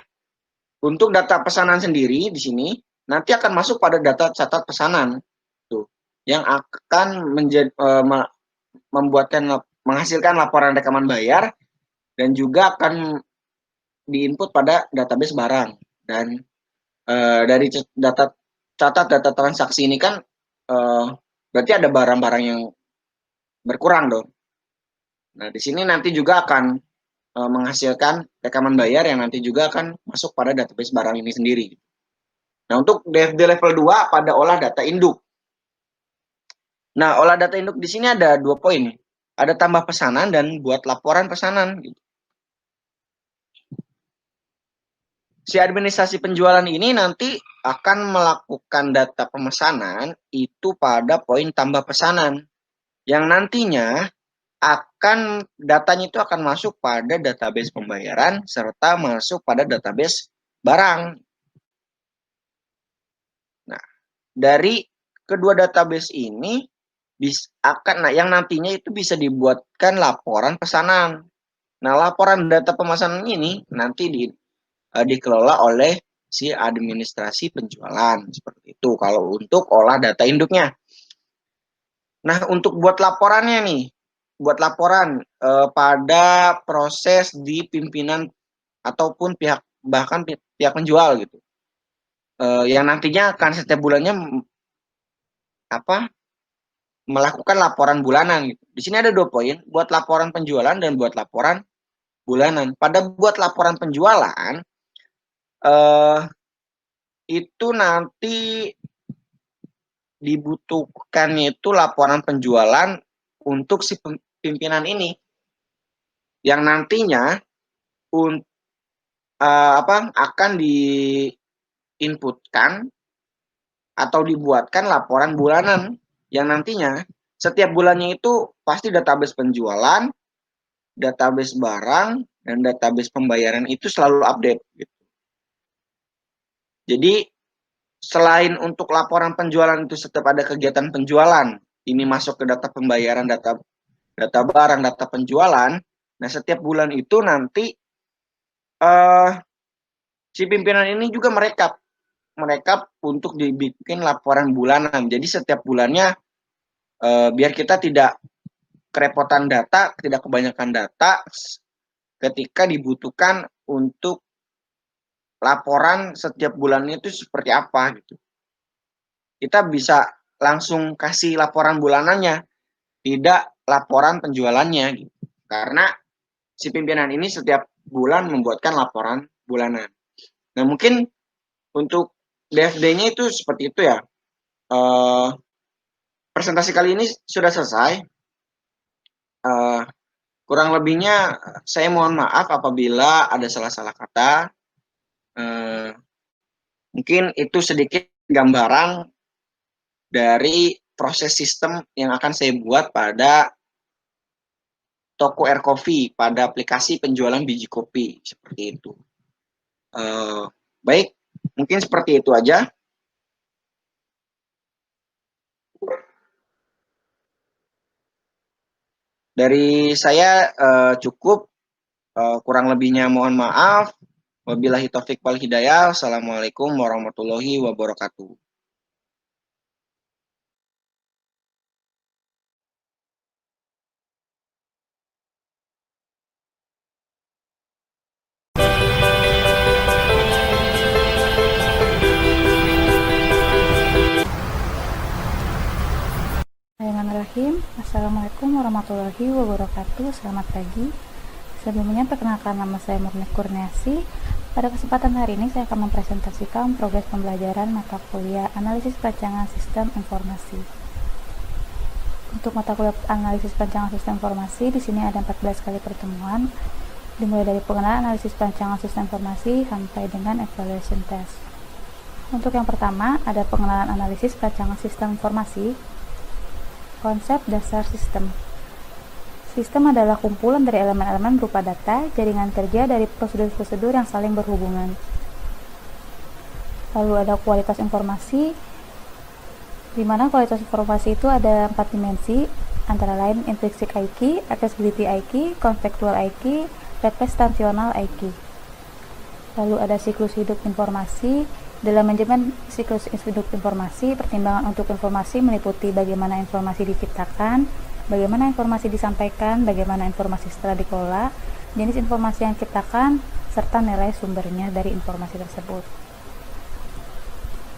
Speaker 3: untuk data pesanan sendiri di sini nanti akan masuk pada data catat pesanan, tuh, yang akan menghasilkan laporan rekaman bayar dan juga akan diinput pada database barang. Dan dari catat data transaksi ini kan berarti ada barang-barang yang berkurang dong. Nah, di sini nanti juga akan menghasilkan rekaman bayar yang nanti juga akan masuk pada database barang ini sendiri. Nah, untuk di level 2 pada olah data induk. Nah, olah data induk di sini ada 2 poin. Ada tambah pesanan dan buat laporan pesanan. Gitu. Si administrasi penjualan ini nanti akan melakukan data pemesanan itu pada poin tambah pesanan. Yang nantinya datanya itu akan masuk pada database pembayaran serta masuk pada database barang. Nah, dari kedua database ini yang nantinya itu bisa dibuatkan laporan pesanan. Nah, laporan data pemesanan ini nanti dikelola oleh si administrasi penjualan seperti itu kalau untuk olah data induknya. Nah, untuk buat laporannya nih, buat laporan pada proses di pimpinan ataupun bahkan pihak penjual gitu, yang nantinya akan setiap bulannya melakukan laporan bulanan gitu. Di sini ada 2 poin, buat laporan penjualan dan buat laporan bulanan. Pada buat laporan penjualan, itu nanti dibutuhkannya itu laporan penjualan untuk si pimpinan ini, yang nantinya akan diinputkan atau dibuatkan laporan bulanan, yang nantinya setiap bulannya itu pasti database penjualan, database barang, dan database pembayaran itu selalu update gitu. Jadi selain untuk laporan penjualan itu setiap ada kegiatan penjualan, ini masuk ke data pembayaran, data barang, data penjualan. Nah, setiap bulan itu nanti si pimpinan ini juga merekap untuk dibikin laporan bulanan. Jadi setiap bulannya biar kita tidak kerepotan data, tidak kebanyakan data ketika dibutuhkan untuk laporan setiap bulannya itu seperti apa gitu. Kita bisa langsung kasih laporan bulanannya, tidak laporan penjualannya gitu. Karena si pimpinan ini setiap bulan membuatkan laporan bulanan. Nah, mungkin untuk DFD-nya itu seperti itu ya. Presentasi kali ini sudah selesai. Kurang lebihnya saya mohon maaf apabila ada salah-salah kata. Mungkin itu sedikit gambaran dari proses sistem yang akan saya buat pada toko air coffee, pada aplikasi penjualan biji kopi, seperti itu. Baik, mungkin seperti itu aja. Dari saya cukup, kurang lebihnya mohon maaf. Wabillahi taufik wal hidayah. Assalamualaikum warahmatullahi wabarakatuh.
Speaker 4: Bismillahirrahmanirrahim. Assalamualaikum warahmatullahi wabarakatuh. Selamat pagi. Sebelumnya perkenalkan, nama saya Murni Kurniasi. Pada kesempatan hari ini saya akan mempresentasikan progres pembelajaran mata kuliah analisis perancangan sistem informasi. Untuk mata kuliah analisis perancangan sistem informasi, di sini ada 14 kali pertemuan, dimulai dari pengenalan analisis perancangan sistem informasi sampai dengan evaluation test. Untuk yang pertama, ada pengenalan analisis perancangan sistem informasi. Konsep dasar sistem. Sistem adalah kumpulan dari elemen-elemen berupa data, jaringan kerja dari prosedur-prosedur yang saling berhubungan. Lalu ada kualitas informasi, di mana kualitas informasi itu ada 4 dimensi, antara lain intrinsic IQ, accessibility IQ, contextual IQ, representational IQ. Lalu ada siklus hidup informasi. Dalam manajemen siklus hidup informasi, pertimbangan untuk informasi meliputi bagaimana informasi diciptakan, bagaimana informasi disampaikan, bagaimana informasi setelah dikelola, jenis informasi yang diciptakan, serta nilai sumbernya dari informasi tersebut.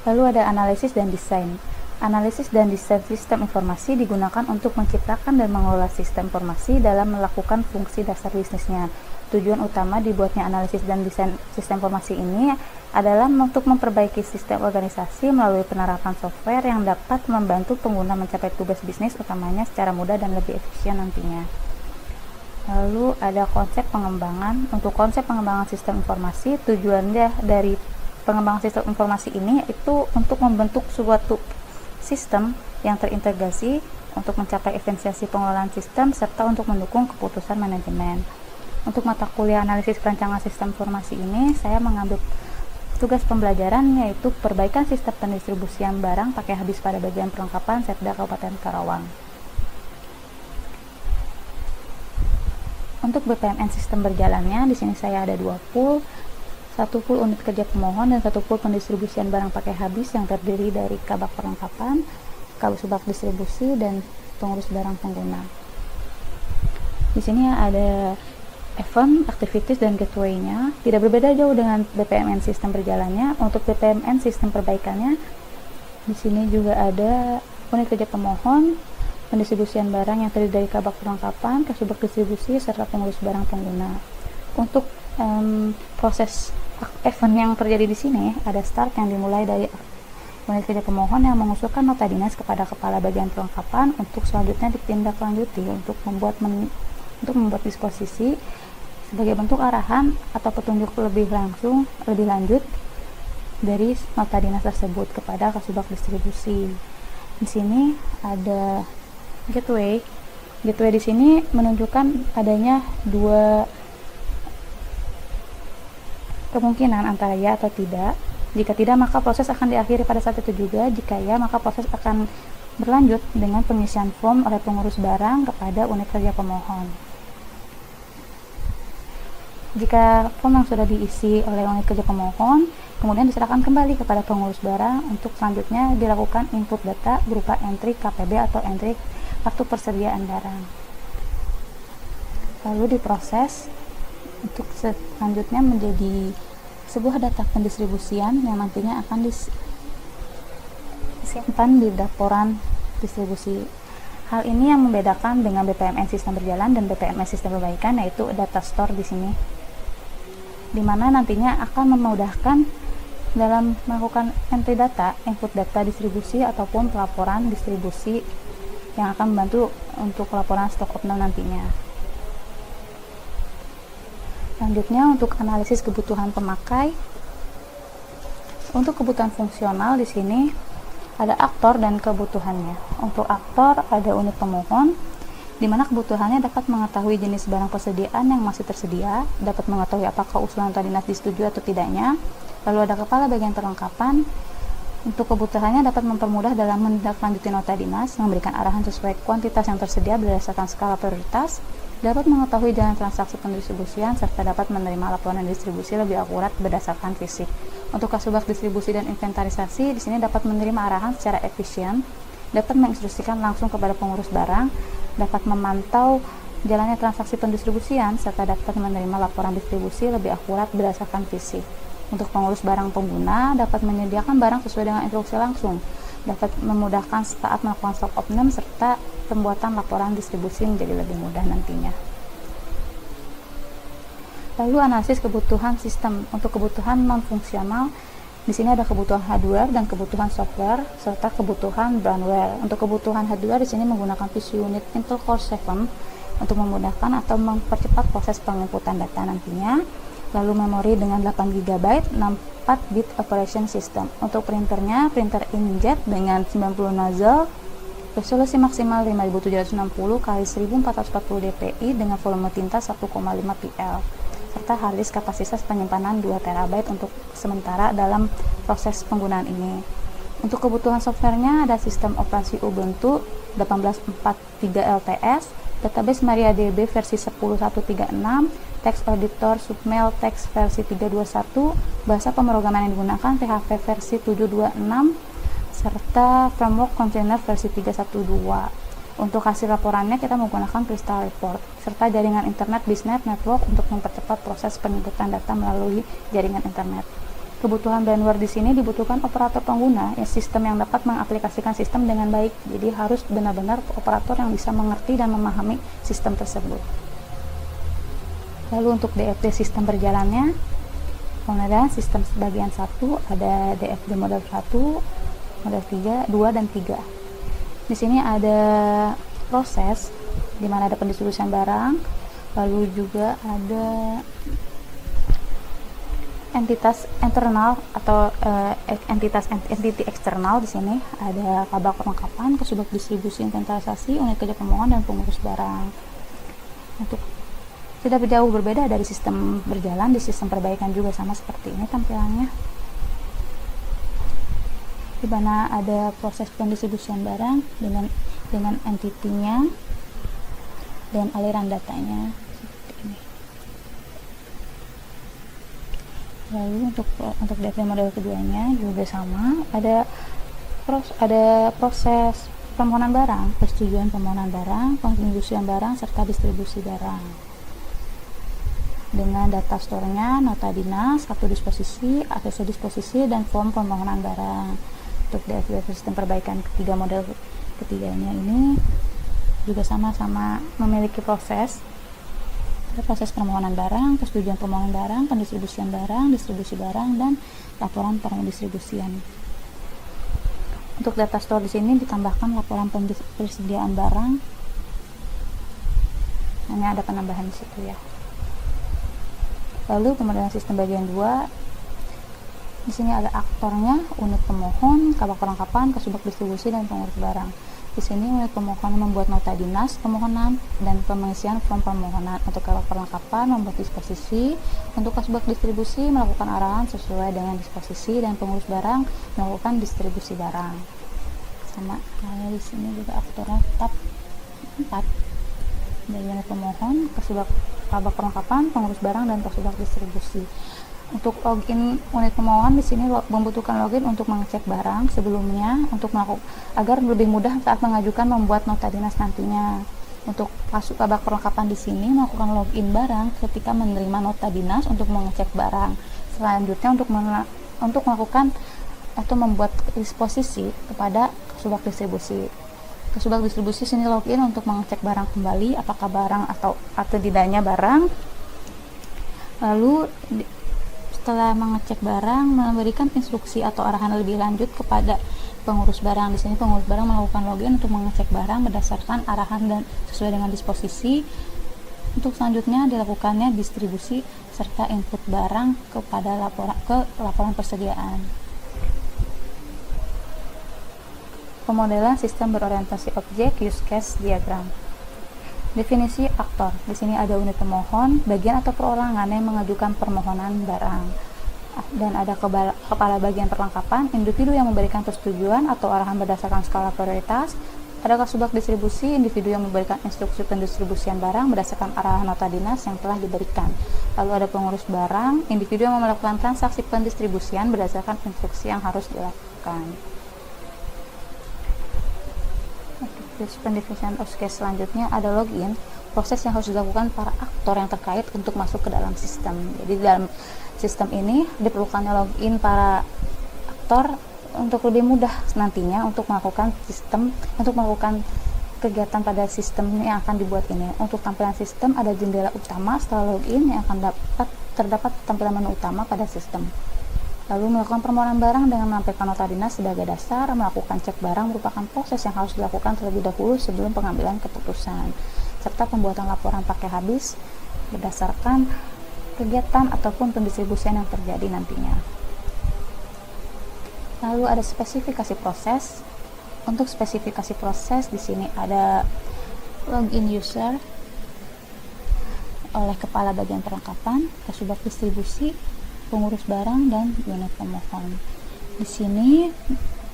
Speaker 4: Lalu ada analisis dan desain. Analisis dan desain sistem informasi digunakan untuk menciptakan dan mengelola sistem informasi dalam melakukan fungsi dasar bisnisnya. Tujuan utama dibuatnya analisis dan desain sistem informasi ini adalah untuk memperbaiki sistem organisasi melalui penerapan software yang dapat membantu pengguna mencapai tugas bisnis utamanya secara mudah dan lebih efisien nantinya. Lalu ada konsep pengembangan. Untuk konsep pengembangan sistem informasi, tujuannya dari pengembangan sistem informasi ini itu untuk membentuk suatu sistem yang terintegrasi untuk mencapai efisiensi pengelolaan sistem serta untuk mendukung keputusan manajemen. Untuk mata kuliah analisis perancangan sistem informasi ini, saya mengambil tugas pembelajaran yaitu perbaikan sistem pendistribusian barang pakai habis pada bagian perlengkapan Setda Kabupaten Karawang. Untuk BPMN sistem berjalannya, di sini saya ada 2 pool, 1 pool unit kerja pemohon dan 1 pool pendistribusian barang pakai habis yang terdiri dari kabak perlengkapan, kabak distribusi, dan pengurus barang pengguna. Di sini ada event, activities, dan gateway-nya. Tidak berbeda jauh dengan BPMN sistem berjalannya. Untuk BPMN sistem perbaikannya, di sini juga ada unit kerja pemohon, pendistribusian barang yang terdiri dari kabak perlengkapan, kasubag distribusi, serta pengurus barang pengguna. Untuk proses event yang terjadi di sini, ada start yang dimulai dari unit kerja pemohon yang mengusulkan nota dinas kepada kepala bagian perlengkapan untuk selanjutnya ditindaklanjuti untuk membuat disposisi sebagai bentuk arahan atau petunjuk lebih lanjut dari nota dinas tersebut kepada Kasubag distribusi. Di sini ada gateway. Gateway di sini menunjukkan adanya dua kemungkinan antara ya atau tidak. Jika tidak, maka proses akan diakhiri pada saat itu juga. Jika ya, maka proses akan berlanjut dengan pengisian form oleh pengurus barang kepada unit kerja pemohon. Jika form yang sudah diisi oleh unit kerja pemohon, kemudian diserahkan kembali kepada pengurus barang untuk selanjutnya dilakukan input data berupa entry KPB atau entry kartu persediaan barang. Lalu diproses untuk selanjutnya menjadi sebuah data pendistribusian yang nantinya akan disimpan di laporan distribusi. Hal ini yang membedakan dengan BPMN sistem berjalan dan BPMN sistem perbaikan, yaitu data store di sini, di mana nantinya akan memudahkan dalam melakukan entry data, input data distribusi ataupun pelaporan distribusi yang akan membantu untuk laporan stok opnam nantinya. Selanjutnya untuk analisis kebutuhan pemakai. Untuk kebutuhan fungsional di sini ada aktor dan kebutuhannya. Untuk aktor ada unit pemohon, di mana kebutuhannya dapat mengetahui jenis barang persediaan yang masih tersedia, dapat mengetahui apakah usulan nota dinas disetujui atau tidaknya. Lalu ada kepala bagian perlengkapan. Untuk kebutuhannya dapat mempermudah dalam menindaklanjuti nota dinas, memberikan arahan sesuai kuantitas yang tersedia berdasarkan skala prioritas, dapat mengetahui jalan transaksi pendistribusian, serta dapat menerima laporan distribusi lebih akurat berdasarkan fisik. Untuk Kasubag distribusi dan inventarisasi, di sini dapat menerima arahan secara efisien, dapat menginstruksikan langsung kepada pengurus barang, dapat memantau jalannya transaksi pendistribusian, serta dapat menerima laporan distribusi lebih akurat berdasarkan fisik. Untuk pengurus barang pengguna, dapat menyediakan barang sesuai dengan instruksi langsung, dapat memudahkan saat melakukan stok opnam, serta pembuatan laporan distribusi menjadi lebih mudah nantinya. Lalu analisis kebutuhan sistem. Untuk kebutuhan non-fungsional, di sini ada kebutuhan hardware dan kebutuhan software serta kebutuhan brandware. Untuk kebutuhan hardware di sini menggunakan PC unit Intel Core 7 untuk memudahkan atau mempercepat proses penginputan data nantinya. Lalu memori dengan 8 GB, 64 bit operation system. Untuk printernya, printer inkjet dengan 90 nozzle, resolusi maksimal 5760 x 1440 dpi dengan volume tinta 1,5 pl, serta harddisk kapasitas penyimpanan 2 TB untuk sementara dalam proses penggunaan ini. Untuk kebutuhan softwarenya ada sistem operasi Ubuntu 18.4.3 LTS, database MariaDB versi 10.136, text editor Submail text versi 321, bahasa pemrograman yang digunakan PHP versi 726, serta framework container versi 312. Untuk hasil laporannya kita menggunakan Crystal Report, serta jaringan internet Bisnet Network untuk mempercepat proses penginputan data melalui jaringan internet. Kebutuhan brandware di sini dibutuhkan operator pengguna sistem yang dapat mengaplikasikan sistem dengan baik. Jadi harus benar-benar operator yang bisa mengerti dan memahami sistem tersebut. Lalu untuk DFD sistem berjalannya, kemudian sistem bagian 1 ada DFD model 1, model 3, 2 dan 3. Di sini ada proses di mana ada pendistribusian barang, lalu juga ada entitas internal atau entity eksternal. Di sini ada kabak perlengkapan, Kasubag distribusi, inventarisasi, unit kerja pemohon dan pengurus barang. Untuk tidak jauh berbeda dari sistem berjalan, di sistem perbaikan juga sama seperti ini tampilannya, di mana ada proses pendistribusian barang dengan entity-nya dan aliran datanya seperti ini. Lalu untuk DFD model keduanya juga sama, ada proses permohonan barang, persetujuan permohonan barang, pendistribusian barang serta distribusi barang dengan data store-nya, nota dinas, kartu disposisi, akses disposisi, dan form permohonan barang. Untuk DFD sistem perbaikan ketiga model ketiganya ini juga sama-sama memiliki proses Ada proses permohonan barang, persetujuan permohonan barang, pendistribusian barang, distribusi barang, dan laporan pendistribusian. Untuk data store di sini ditambahkan laporan persediaan barang. Hanya ada penambahan di situ ya. Lalu pemodelan sistem bagian 2. Di sini ada aktornya, unit pemohon, kabak perlengkapan, kasubag distribusi, dan pengurus barang. Di sini unit pemohon membuat nota dinas permohonan dan pengisian form permohonan. Untuk kabak perlengkapan membuat disposisi, untuk kasubag distribusi melakukan arahan sesuai dengan disposisi, dan pengurus barang melakukan distribusi barang. Sama halnya di sini juga aktornya tetap 4. Dari unit pemohon, kabak perlengkapan, pengurus barang, dan kasubag distribusi. Untuk login unit pemohon di sini membutuhkan login untuk mengecek barang sebelumnya agar lebih mudah saat mengajukan membuat nota dinas nantinya. Untuk kabak perlengkapan di sini melakukan login barang ketika menerima nota dinas untuk mengecek barang. Selanjutnya untuk melakukan atau membuat disposisi kepada kasubag distribusi. Kasubag distribusi sini login untuk mengecek barang kembali apakah barang atau tidaknya barang. Lalu setelah mengecek barang, memberikan instruksi atau arahan lebih lanjut kepada pengurus barang. Di sini pengurus barang melakukan login untuk mengecek barang berdasarkan arahan dan sesuai dengan disposisi. Untuk selanjutnya dilakukannya distribusi serta input barang kepada laporan persediaan. Pemodelan sistem berorientasi objek use case diagram. Definisi aktor. Di sini ada unit pemohon, bagian atau perorangan yang mengajukan permohonan barang. Dan ada kepala bagian perlengkapan, individu yang memberikan persetujuan atau arahan berdasarkan skala prioritas. Ada kasubag distribusi, individu yang memberikan instruksi pendistribusian barang berdasarkan arahan nota dinas yang telah diberikan. Lalu ada pengurus barang, individu yang melakukan transaksi pendistribusian berdasarkan instruksi yang harus dilakukan. Pendistribusian use case selanjutnya ada login, proses yang harus dilakukan para aktor yang terkait untuk masuk ke dalam sistem. Jadi di dalam sistem ini diperlukannya login para aktor untuk lebih mudah nantinya untuk melakukan kegiatan pada sistem yang akan dibuat ini. Untuk tampilan sistem ada jendela utama setelah login yang akan terdapat tampilan menu utama pada sistem. Lalu melakukan permohonan barang dengan menampilkan nota dinas sebagai dasar. Melakukan cek barang merupakan proses yang harus dilakukan terlebih dahulu sebelum pengambilan keputusan, serta pembuatan laporan pakai habis berdasarkan kegiatan ataupun pendistribusian yang terjadi nantinya. Lalu ada spesifikasi proses. Untuk spesifikasi proses di sini ada login user oleh kepala bagian perlengkapan, kasubag distribusi, pengurus barang, dan unit pemohon. Di sini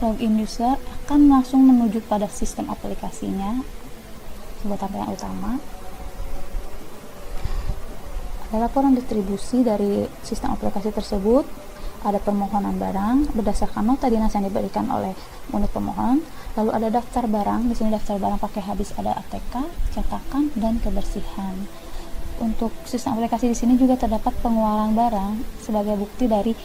Speaker 4: login user akan langsung menuju pada sistem aplikasinya sebuah tampilan utama. Ada laporan distribusi dari sistem aplikasi tersebut, ada permohonan barang berdasarkan nota dinas yang diberikan oleh unit pemohon. Lalu ada daftar barang. Di sini daftar barang pakai habis ada ATK, cetakan, dan kebersihan. Untuk sistem aplikasi di sini juga terdapat pengeluaran barang sebagai bukti dari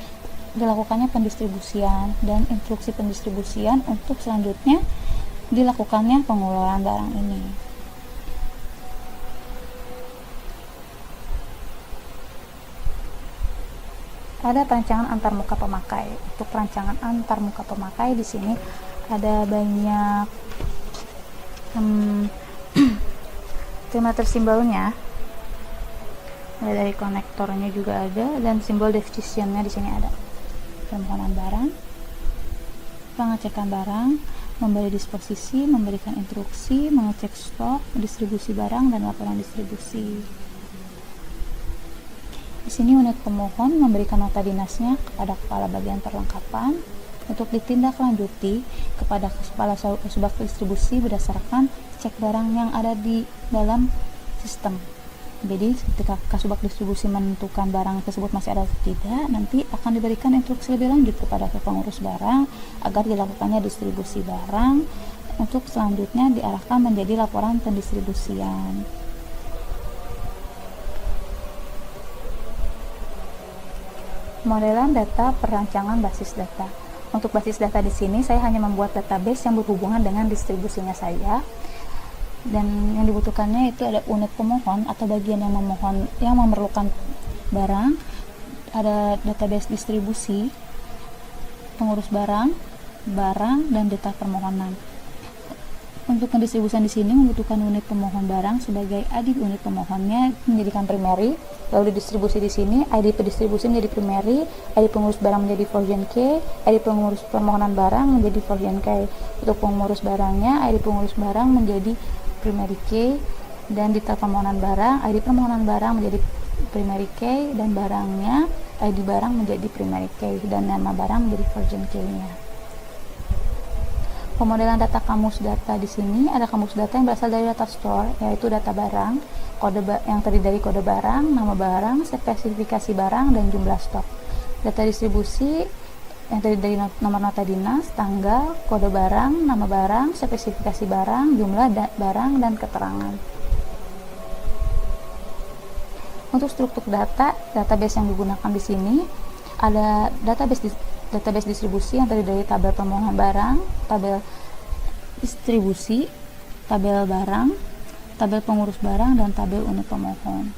Speaker 4: dilakukannya pendistribusian dan instruksi pendistribusian untuk selanjutnya dilakukannya pengeluaran barang ini. Ada perancangan antarmuka pemakai. Untuk perancangan antarmuka pemakai di sini ada banyak terminator simbolnya. Dari konektornya juga ada, dan simbol decisionnya di sini ada. Permohonan barang, pengecekan barang, memberi disposisi, memberikan instruksi, mengecek stok, distribusi barang, dan laporan distribusi. Di sini unit pemohon memberikan nota dinasnya kepada kepala bagian perlengkapan untuk ditindaklanjuti kepada kepala kasubag distribusi berdasarkan cek barang yang ada di dalam sistem. Jadi ketika kasubag distribusi menentukan barang tersebut masih ada atau tidak, nanti akan diberikan instruksi lebih lanjut kepada pengurus barang agar dilakukannya distribusi barang untuk selanjutnya diarahkan menjadi laporan pendistribusian. Modelan data perancangan basis data. Untuk basis data di sini saya hanya membuat database yang berhubungan dengan distribusinya saja. Dan yang dibutuhkannya itu ada unit pemohon atau bagian yang memerlukan barang, ada database distribusi, pengurus barang, dan data permohonan. Untuk pendistribusian di sini membutuhkan unit pemohon barang sebagai ID unit pemohonnya menjadikan primary, lalu didistribusi di sini ID pendistribusi menjadi primary, ID pengurus barang menjadi version K, ID pengurus permohonan barang menjadi version K. Untuk pengurus barangnya ID pengurus barang menjadi primary K, dan data permohonan barang ID permohonan barang menjadi primary K, dan barangnya ID barang menjadi primary K, dan nama barang menjadi version K-nya. Pemodelan data kamus data di sini ada kamus data yang berasal dari data store, yaitu data barang, yang terdiri dari kode barang, nama barang, spesifikasi barang, dan jumlah stok. Data distribusi yang terdiri dari nomor nota dinas, tanggal, kode barang, nama barang, spesifikasi barang, jumlah barang, dan keterangan. Untuk struktur data, database yang digunakan di sini ada database distribusi yang terdiri dari tabel permohonan barang, tabel distribusi, tabel barang, tabel pengurus barang, dan tabel unit pemohon.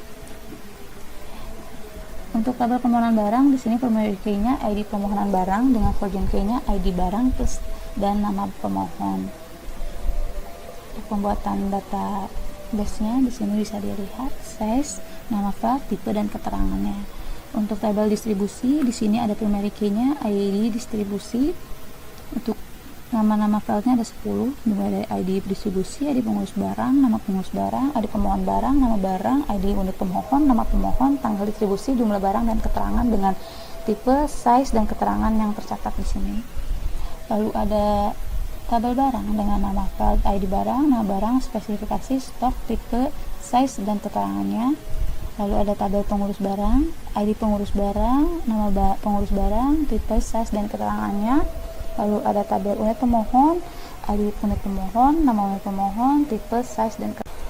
Speaker 4: Untuk tabel permohonan barang di sini primary key-nya ID permohonan barang dengan version key-nya ID barang plus dan nama pemohon. Untuk pembuatan database-nya di sini bisa dilihat size, nama file, tipe, dan keterangannya. Untuk tabel distribusi di sini ada primary key-nya ID distribusi. Untuk nama-nama filenya ada 10, dimulai dari ID distribusi, ID pengurus barang, nama pengurus barang, ID pemohon barang, nama barang, ID unit pemohon, nama pemohon, tanggal distribusi, jumlah barang, dan keterangan dengan tipe, size, dan keterangan yang tercatat di sini. Lalu ada tabel barang dengan nama file ID barang, nama barang, spesifikasi, stok, tipe, size, dan keterangannya. Lalu ada tabel pengurus barang, ID pengurus barang, nama pengurus barang, tipe, size, dan keterangannya. Lalu ada tabel unit pemohon, ID unit pemohon, nama unit pemohon, tipe, size, dan keterangan.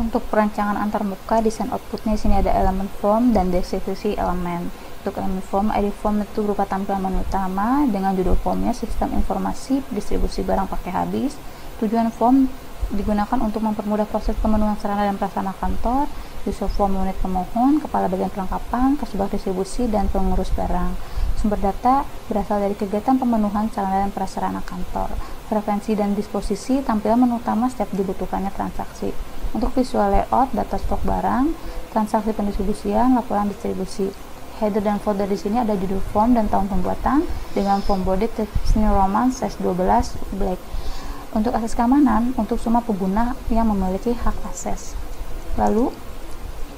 Speaker 4: Untuk perancangan antarmuka, desain outputnya di sini ada elemen form dan deskripsi elemen. Untuk elemen form, ID form itu berupa tampilan menu utama dengan judul formnya sistem informasi distribusi barang pakai habis. Tujuan form digunakan untuk mempermudah proses pemenuhan sarana dan prasarana kantor. User form unit pemohon, kepala bagian perlengkapan, kasubag distribusi, dan pengurus barang. Sumber data berasal dari kegiatan pemenuhan sarana dan prasarana kantor. Frekuensi dan disposisi tampilan menu utama setiap dibutuhkannya transaksi. Untuk visual layout, data stok barang, transaksi pendistribusian, laporan distribusi. Header dan folder di sini ada judul form dan tahun pembuatan dengan form body text New Roman size 12 black. Untuk akses keamanan untuk semua pengguna yang memiliki hak akses. Lalu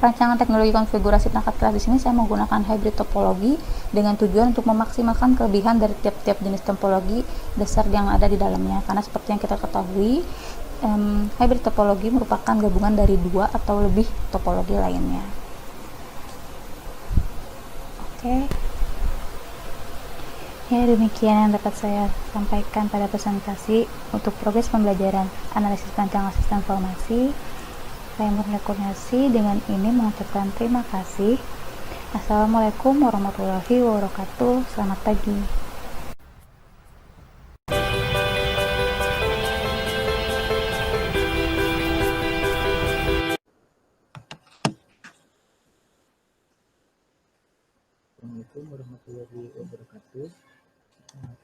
Speaker 4: rancangan teknologi konfigurasi perangkat keras di sini saya menggunakan hybrid topologi dengan tujuan untuk memaksimalkan kelebihan dari tiap-tiap jenis topologi dasar yang ada di dalamnya. Karena seperti yang kita ketahui, hybrid topologi merupakan gabungan dari 2 atau lebih topologi lainnya. Oke. Ya, demikian yang dapat saya sampaikan pada presentasi untuk progres pembelajaran analisis perancangan sistem informasi. Saya Murni Kurniasi dengan ini mengucapkan terima kasih. Assalamualaikum warahmatullahi wabarakatuh. Selamat pagi.
Speaker 5: Assalamualaikum warahmatullahi wabarakatuh.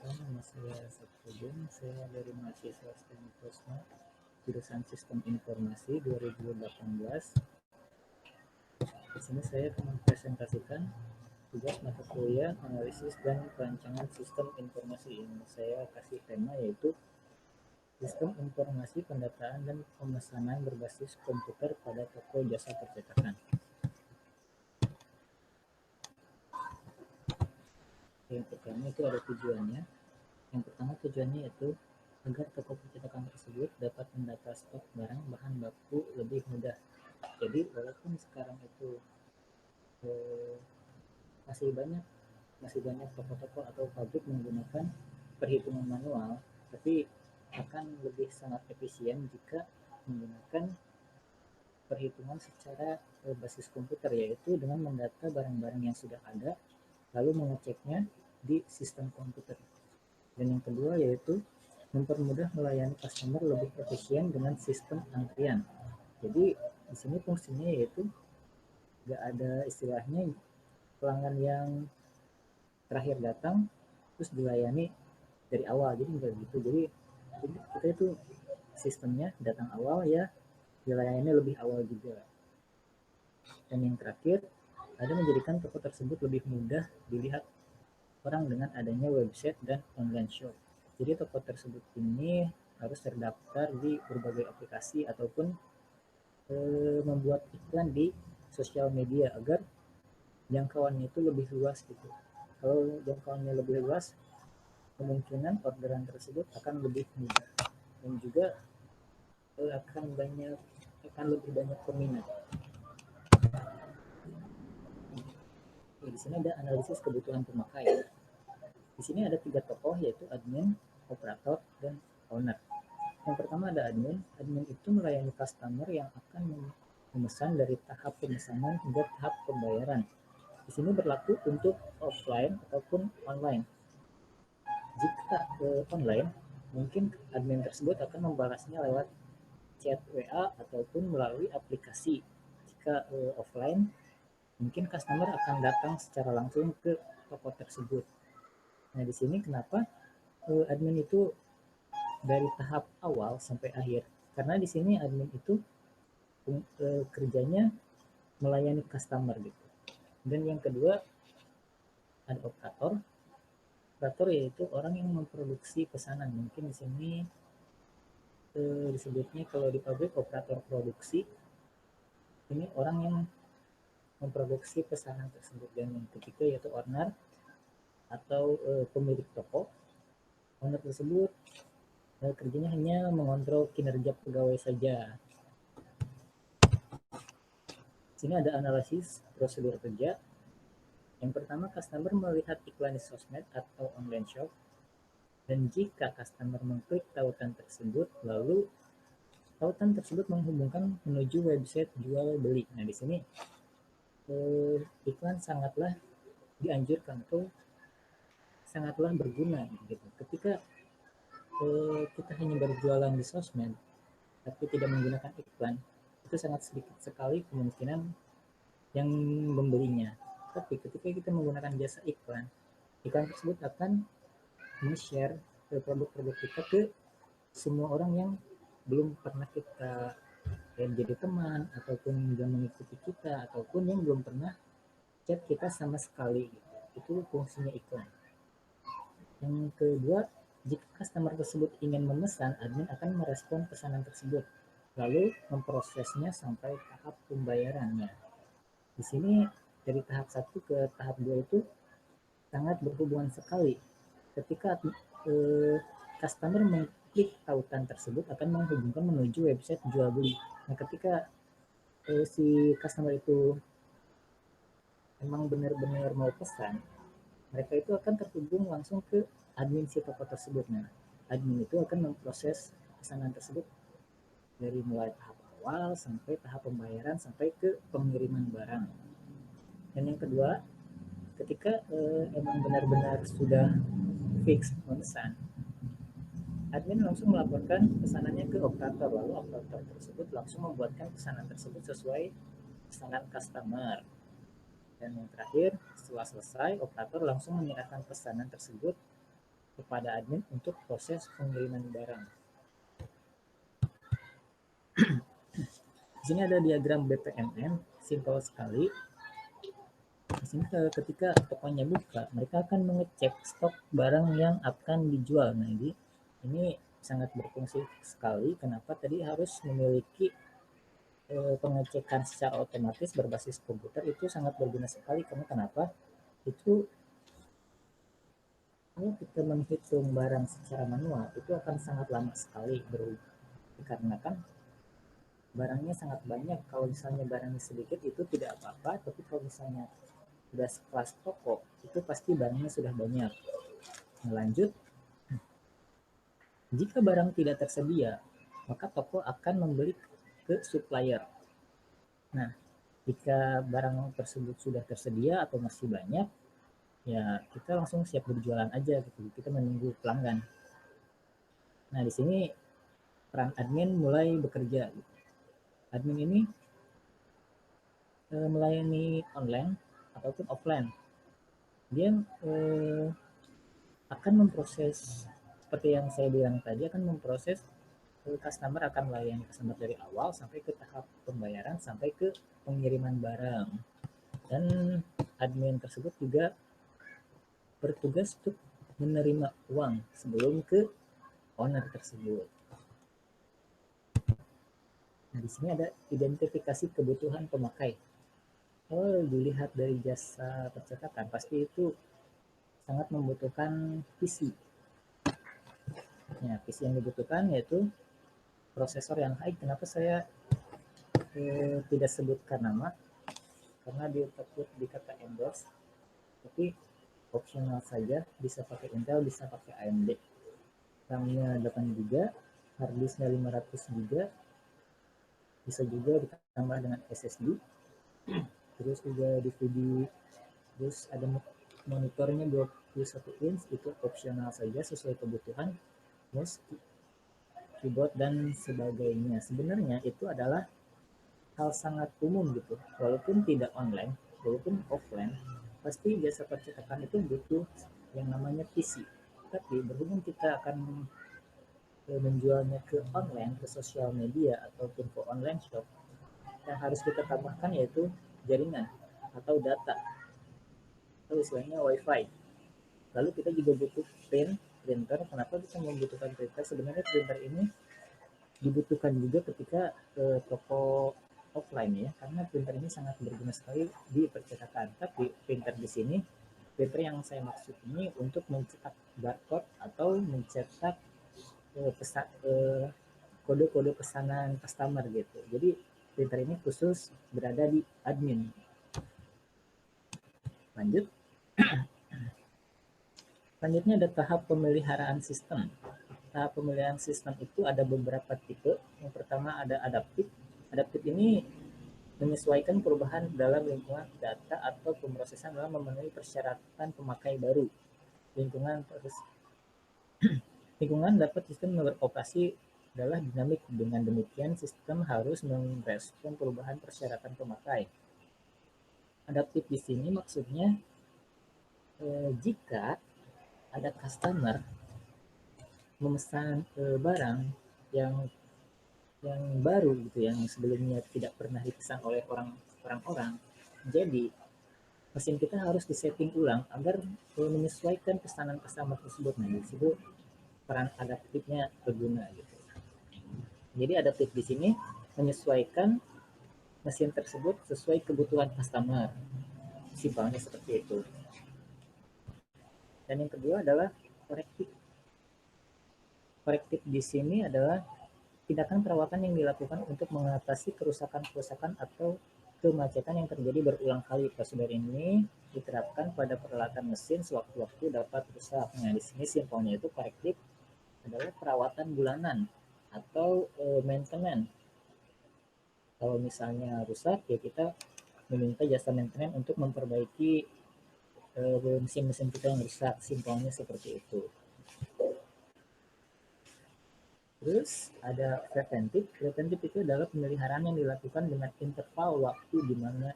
Speaker 5: Nama saya Sabtudin, saya dari mahasiswa STM Kosma, jurusan Sistem Informasi 2018. Di sini saya akan mempresentasikan tugas mata kuliah analisis dan perancangan sistem informasi. Ini saya kasih tema yaitu sistem informasi pendataan dan pemesanan berbasis komputer pada toko jasa percetakan. Yang pertama itu ada tujuannya. Yang pertama tujuannya yaitu agar toko percetakan tersebut dapat mendata stok barang bahan baku lebih mudah. Jadi walaupun sekarang itu masih banyak toko-toko atau pabrik menggunakan perhitungan manual, tapi akan lebih sangat efisien jika menggunakan perhitungan secara berbasis komputer, yaitu dengan mendata barang-barang yang sudah ada lalu mengeceknya di sistem komputer. Dan yang kedua yaitu mempermudah melayani customer lebih efisien dengan sistem antrian. Jadi di sini fungsinya yaitu nggak ada istilahnya pelanggan yang terakhir datang terus dilayani dari awal, jadi enggak gitu. Jadi kita itu sistemnya datang awal ya dilayani lebih awal juga. Dan yang terakhir ada menjadikan toko tersebut lebih mudah dilihat orang dengan adanya website dan online shop. Jadi toko tersebut ini harus terdaftar di berbagai aplikasi ataupun membuat iklan di sosial media agar jangkauannya itu lebih luas gitu. Kalau jangkauannya lebih luas, kemungkinan orderan tersebut akan lebih mudah dan juga akan lebih banyak peminat. Di sini ada analisis kebutuhan pemakai. Di sini ada 3 tokoh yaitu admin, operator, dan owner. Yang pertama ada admin. Admin itu melayani customer yang akan memesan dari tahap pemesanan hingga tahap pembayaran. Di sini berlaku untuk offline ataupun online. Jika online, mungkin admin tersebut akan membalasnya lewat chat WA ataupun melalui aplikasi. Jika offline, mungkin customer akan datang secara langsung ke toko tersebut. Nah, di sini kenapa admin itu dari tahap awal sampai akhir? Karena di sini admin itu kerjanya melayani customer gitu. Dan yang kedua ada operator. Operator yaitu orang yang memproduksi pesanan. Mungkin di sini disebutnya kalau di pabrik operator produksi. Ini orang yang memproduksi pesanan tersebut. Dan yang ketiga yaitu owner atau pemilik toko. Owner tersebut kerjanya hanya mengontrol kinerja pegawai saja. Di sini ada analisis prosedur kerja. Yang pertama, customer melihat iklan di sosmed atau online shop. Dan jika customer mengklik tautan tersebut, lalu tautan tersebut menghubungkan menuju website jual beli. Nah, di sini iklan sangatlah dianjurkan atau sangatlah berguna gitu. Ketika kita hanya berjualan di sosmed tapi tidak menggunakan iklan, itu sangat sedikit sekali kemungkinan yang membelinya. Tapi ketika kita menggunakan jasa iklan, iklan tersebut akan men-share produk-produk kita ke semua orang yang belum pernah kita jadi teman ataupun yang mengikuti kita ataupun yang belum pernah chat kita sama sekali gitu. Itu fungsinya iklan. Yang kedua, jika customer tersebut ingin memesan, admin akan merespon pesanan tersebut, lalu memprosesnya sampai tahap pembayarannya. Di sini dari tahap 1 ke tahap 2 itu sangat berhubungan sekali. Ketika customer mengklik tautan tersebut akan menghubungkan menuju website jual beli. Nah, ketika si customer itu memang benar-benar mau pesan, mereka itu akan terhubung langsung ke admin si toko tersebut. Nah, admin itu akan memproses pesanan tersebut dari mulai tahap awal sampai tahap pembayaran sampai ke pengiriman barang. Dan yang kedua, ketika emang benar-benar sudah fix memesan, admin langsung melaporkan pesanannya ke operator, lalu operator tersebut langsung membuatkan pesanan tersebut sesuai pesanan customer. Dan yang terakhir, setelah selesai, operator langsung menyerahkan pesanan tersebut kepada admin untuk proses pengiriman barang. Di sini ada diagram BPMN, simpel sekali. Di sini ketika tokonya buka, mereka akan mengecek stok barang yang akan dijual. Nah, ini sangat berfungsi sekali. Kenapa tadi harus memiliki pengecekan secara otomatis berbasis komputer itu sangat berguna sekali. Karena kenapa? Itu kalau kita menghitung barang secara manual itu akan sangat lama sekali dikarenakan barangnya sangat banyak. Kalau misalnya barangnya sedikit itu tidak apa-apa, tapi kalau misalnya sudah sekelas toko itu pasti barangnya sudah banyak. Nah, lanjut, jika barang tidak tersedia maka toko akan membeli ke supplier. Nah, jika barang tersebut sudah tersedia atau masih banyak, ya kita langsung siap berjualan aja gitu. Kita menunggu pelanggan. Nah, di sini peran admin mulai bekerja. Admin ini melayani online ataupun offline. Dia akan memproses, seperti yang saya bilang tadi, akan memproses customer, akan melayani customer dari awal sampai ke tahap pembayaran sampai ke pengiriman barang. Dan admin tersebut juga bertugas untuk menerima uang sebelum ke owner tersebut. Nah, di sini ada identifikasi kebutuhan pemakai. Kalau dilihat dari jasa percetakan, pasti itu sangat membutuhkan PC. Ya, PC yang dibutuhkan yaitu prosesor yang high. Kenapa saya tidak sebutkan nama? Karena dia takut dikata endorse. Tapi opsional saja, bisa pakai Intel, bisa pakai AMD. RAM-nya 8 GB, harddisknya 500 GB, bisa juga ditambah dengan SSD, terus juga DVD, terus ada monitornya 21 inch, itu opsional saja sesuai kebutuhan, mouse, keyboard, dan sebagainya. Sebenarnya itu adalah hal sangat umum gitu, walaupun tidak online, walaupun offline, pasti jasa percetakan itu butuh yang namanya PC. Tapi berhubung kita akan menjualnya ke online, ke sosial media, ataupun ke online shop, yang harus kita tambahkan yaitu jaringan atau data, atau istilahnya wifi. Lalu kita juga butuh printer. Kenapa kita membutuhkan printer? Sebenarnya printer ini dibutuhkan juga ketika toko offline ya, karena printer ini sangat berguna sekali di percetakan. Tapi printer di sini, printer yang saya maksud ini untuk mencetak barcode atau mencetak kode-kode pesanan customer gitu. Jadi printer ini khusus berada di admin. Lanjut. Selanjutnya ada tahap pemeliharaan sistem. Tahap pemeliharaan sistem itu ada beberapa tipe. Yang pertama ada adaptif. Adaptif ini menyesuaikan perubahan dalam lingkungan data atau pemrosesan dalam memenuhi persyaratan pemakai baru. Lingkungan dapat sistem beroperasi adalah dinamik. Dengan demikian, sistem harus merespon perubahan persyaratan pemakai. Adaptif di sini maksudnya jika ada customer memesan barang yang baru gitu, yang sebelumnya tidak pernah dipesan oleh orang-orang, jadi mesin kita harus disetting ulang agar menyesuaikan pesanan customer tersebut. Nah, di situ peran adaptifnya berguna gitu. Jadi adaptif di sini menyesuaikan mesin tersebut sesuai kebutuhan customer. Simpelnya seperti itu. Dan yang kedua adalah korektif. Korektif di sini adalah tindakan perawatan yang dilakukan untuk mengatasi kerusakan-kerusakan atau kemacetan yang terjadi berulang kali. Prosedur ini diterapkan pada peralatan mesin sewaktu-waktu dapat rusak. Nah, di sini simpelnya itu korektif adalah perawatan bulanan atau maintenance. Kalau misalnya rusak, ya kita meminta jasa maintenance untuk memperbaiki mesin-mesin kita yang rusak. Simpelnya seperti itu. Terus ada preventif. Preventif itu adalah pemeliharaan yang dilakukan dengan interval waktu di mana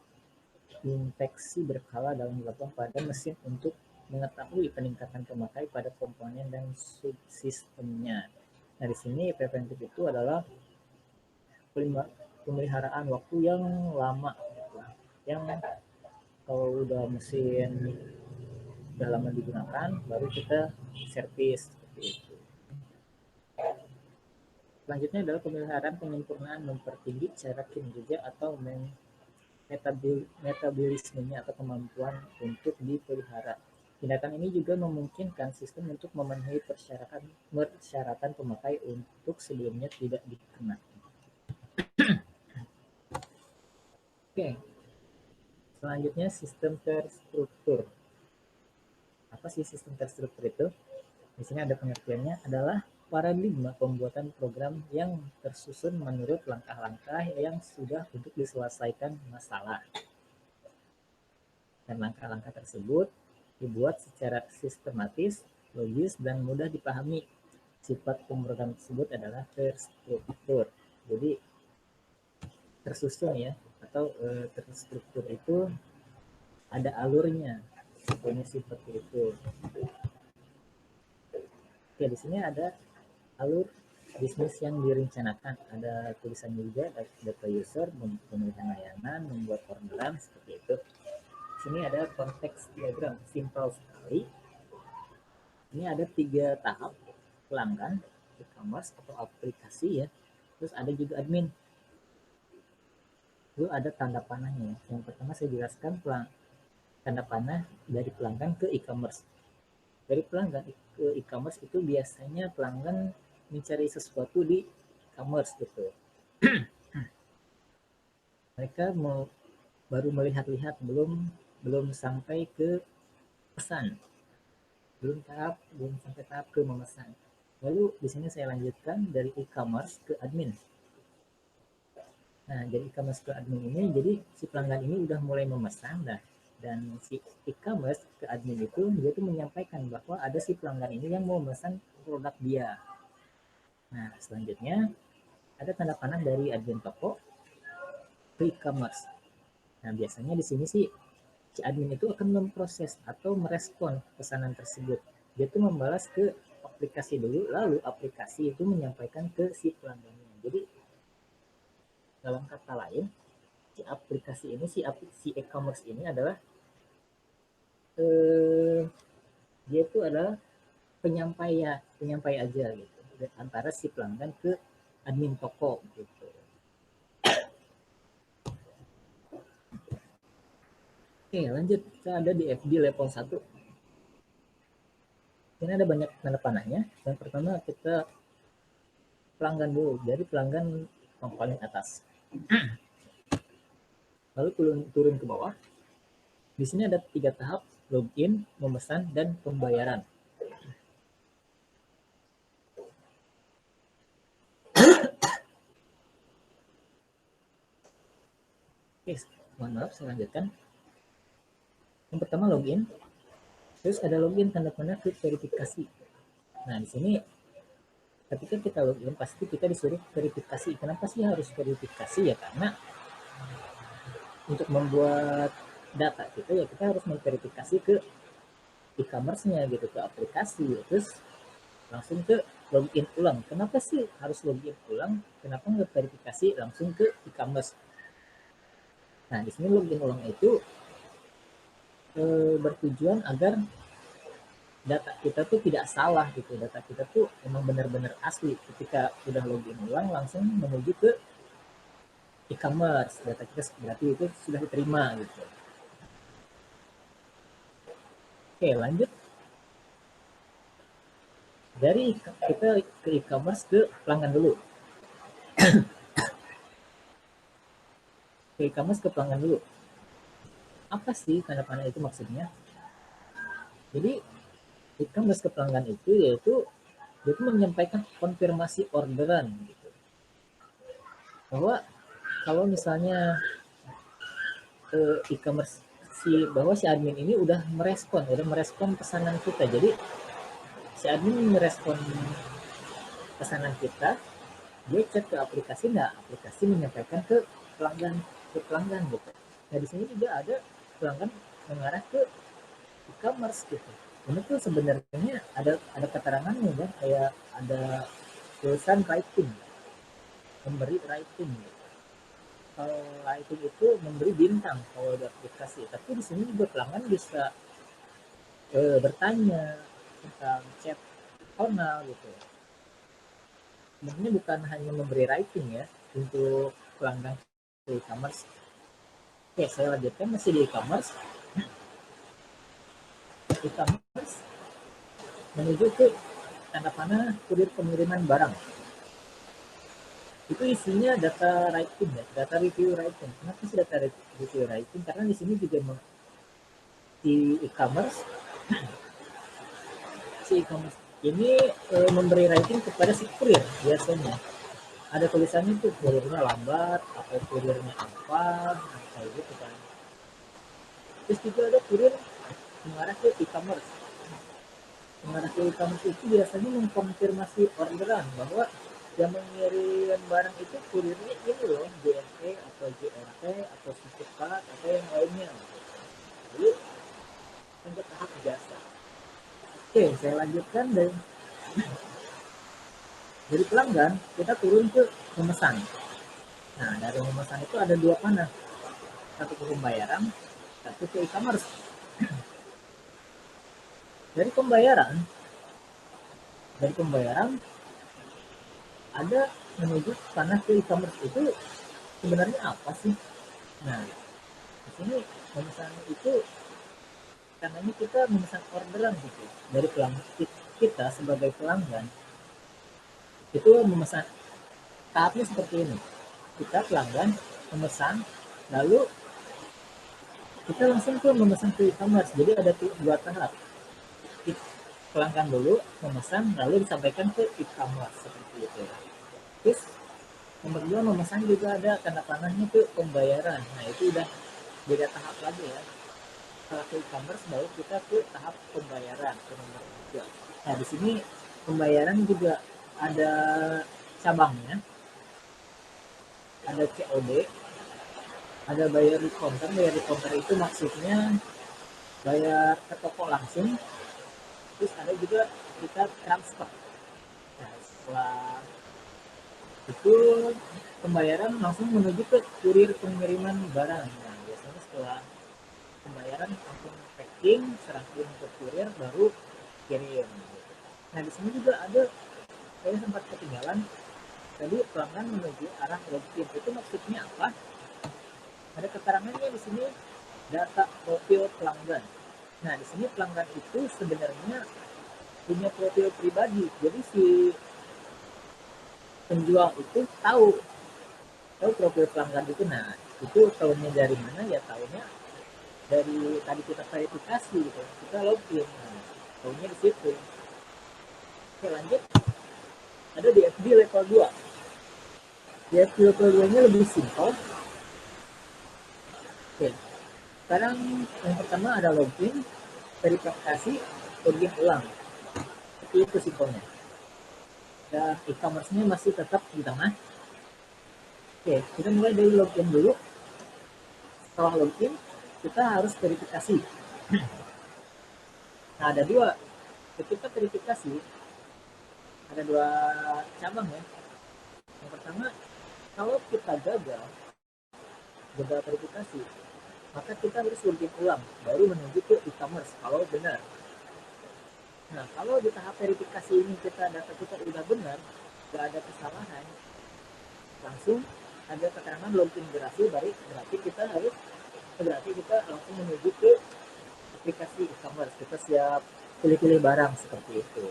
Speaker 5: inspeksi berkala dalam dilakukan pada mesin untuk mengetahui peningkatan pemakai pada komponen dan subsistemnya. Nah, di sini preventif itu adalah pemeliharaan waktu yang lama, yang kalau udah mesin udah lama digunakan, baru kita servis seperti itu. Selanjutnya adalah pemeliharaan penyempurnaan mempertinggi cara kinerja atau metabolismenya atau kemampuan untuk dipelihara. Tindakan ini juga memungkinkan sistem untuk memenuhi persyaratan pemakai untuk sebelumnya tidak dikenal. Oke. Selanjutnya sistem terstruktur. Apa sih sistem terstruktur itu? Di sini ada pengertiannya, adalah paradigma pembuatan program yang tersusun menurut langkah-langkah yang sudah untuk diselesaikan masalah. Dan langkah-langkah tersebut dibuat secara sistematis, logis, dan mudah dipahami sifat pemrograman tersebut adalah terstruktur. Jadi tersusun ya, atau terstruktur itu ada alurnya, contohnya seperti itu. Oke, di sini ada alur bisnis yang direncanakan, ada tulisannya juga, data user, pemilihan layanan, membuat orderan, seperti itu. Di sini ada konteks diagram, simpel sekali. Ini ada 3 tahap: pelanggan, e-commerce atau aplikasi ya, terus ada juga admin. Lalu ada tanda panahnya. Yang pertama saya jelaskan tanda panah dari pelanggan ke e-commerce. Dari pelanggan ke e-commerce itu biasanya pelanggan mencari sesuatu di e-commerce gitu. Mereka baru melihat-lihat, belum sampai ke pesan, belum sampai tahap ke memesan. Lalu di sini saya lanjutkan dari e-commerce ke admin. Nah, jadi e-commerce ke admin ini, jadi si pelanggan ini udah mulai memesan dan si e-commerce ke admin itu dia tuh menyampaikan bahwa ada si pelanggan ini yang mau memesan produk dia. Nah, selanjutnya ada tanda panah dari admin toko ke e-commerce. Nah, biasanya di sini sih si admin itu akan memproses atau merespon pesanan tersebut. Dia tuh membalas ke aplikasi dulu, lalu aplikasi itu menyampaikan ke si pelanggannya. Jadi dalam kata lain, si aplikasi ini, si e-commerce ini adalah dia itu adalah penyampai aja gitu, antara si pelanggan ke admin toko gitu. Oke, lanjut, kita ada di FD level 1. Ini ada banyak tanda panahnya. Yang pertama kita pelanggan dulu, dari pelanggan yang paling atas. Lalu turun ke bawah. Di sini ada 3 tahap: login, memesan, dan pembayaran. Oke, mohon maaf, saya lanjutkan. Yang pertama login, terus ada login tanda panah ke verifikasi. Nah, di sini ketika kita login pasti kita disuruh verifikasi. Kenapa sih harus verifikasi ya? Karena untuk membuat data kita ya kita harus memverifikasi ke e-commerce-nya gitu, ke aplikasi, terus langsung ke login ulang. Kenapa sih harus login ulang? Kenapa nggak verifikasi langsung ke e-commerce? Nah, di sini login ulang itu bertujuan agar data kita tuh tidak salah gitu. Data kita tuh emang benar-benar asli. Ketika udah login ulang langsung menuju ke e-commerce, data kita berarti itu sudah diterima gitu. Oke, lanjut. Dari kita ke e-commerce ke pelanggan dulu. Ke e-commerce ke pelanggan dulu. Apa sih tanda panah itu maksudnya? Jadi e-commerce ke pelanggan itu yaitu dia itu menyampaikan konfirmasi orderan gitu. Bahwa kalau misalnya e-commerce bahwa si admin ini udah merespon pesanan kita. Jadi si admin merespon pesanan kita, dia cek ke aplikasi, aplikasi menyampaikan ke pelanggan gitu. Nah, di sini juga ada pelanggan mengarah ke e-commerce gitu. Ini tuh sebenarnya ada keterangannya ya, kayak ada tulisan rating, memberi rating gitu. Kalau rating itu memberi bintang kalau di aplikasi, tapi di sini juga pelanggan bisa bertanya tentang chat personal gitu. Sebenarnya bukan hanya memberi rating ya untuk pelanggan di e-commerce. Oke, saya lanjutkan masih di e-commerce. E-commerce menuju ke tanda panah kurir pengiriman barang. Itu isinya data rating ya, data review rating. Kenapa sih data review rating? Karena di sini juga di e-commerce ini memberi rating kepada si kurir biasanya. Ada tulisannya tuh kurirnya lambat atau kurirnya apa, kayak gitu kan. Terus juga ada kurir mengarah ke e-commerce. Pengarah ke e-commerce itu biasanya mengkonfirmasi orderan bahwa yang mengirim barang itu kurirnya ini loh, JNE atau JNT atau Cepat atau yang lainnya. Jadi untuk tahap jasa. Oke, saya lanjutkan dari pelanggan kita turun ke pemesan. Nah, dari pemesan itu ada dua panah, satu ke pembayaran, satu ke e-commerce. Dari pembayaran, ada menuju panah ke e-commerce itu sebenarnya apa sih? Nah, di sini pemesan itu karena ini kita memesan orderan gitu dari pelanggan kita sebagai pelanggan itu memesan tahapnya seperti ini. Kita pelanggan memesan, lalu kita langsung tuh memesan ke e-commerce. Jadi ada dua tahap. Pelanggan dulu memesan, lalu disampaikan ke e-commerce seperti itu. Terus nomor dua memesan juga ada tanda panahnya ke pembayaran. Nah itu udah beda tahap lagi ya. Setelah ke e-commerce baru kita ke tahap pembayaran ke nomor 3. Nah di sini pembayaran juga ada cabangnya, ada COD, ada bayar di counter. Bayar di counter itu maksudnya bayar ke toko langsung. Terus ada juga kita transfer. Nah setelah itu pembayaran langsung menuju ke kurir pengiriman barang. Nah biasanya setelah pembayaran langsung packing, serahin ke kurir, baru kirim. Nah di sini juga ada, saya sempat ketinggalan tadi pelanggan menuju arah login. Itu maksudnya apa? Ada keterangannya di sini, data profil pelanggan. Nah di sini pelanggan itu sebenarnya punya profil pribadi. Jadi si penjual itu tahu profil pelanggan itu. Nah itu tahunya dari mana ya? Tahunya dari tadi kita verifikasi gitu, kita login. Nah, tahunya di situ. Oke lanjut, ada DFD level 2. DFD level 2 nya lebih simpel. Oke, sekarang yang pertama ada login, verifikasi, login ulang. Itu simpelnya. Dan e-commerce-nya masih tetap di tengah. Oke, kita mulai dari login dulu. Setelah login, kita harus verifikasi. Nah, ada dua. Ketika verifikasi, ada dua cabang ya. Yang pertama, kalau kita gagal verifikasi, maka kita harus login ulang, baru menuju ke e-commerce kalau benar. Nah, kalau di tahap verifikasi ini data kita udah benar, nggak ada kesalahan, langsung ada keterangan login berhasil, berarti kita langsung menuju ke aplikasi e-commerce. Kita siap pilih-pilih barang seperti itu.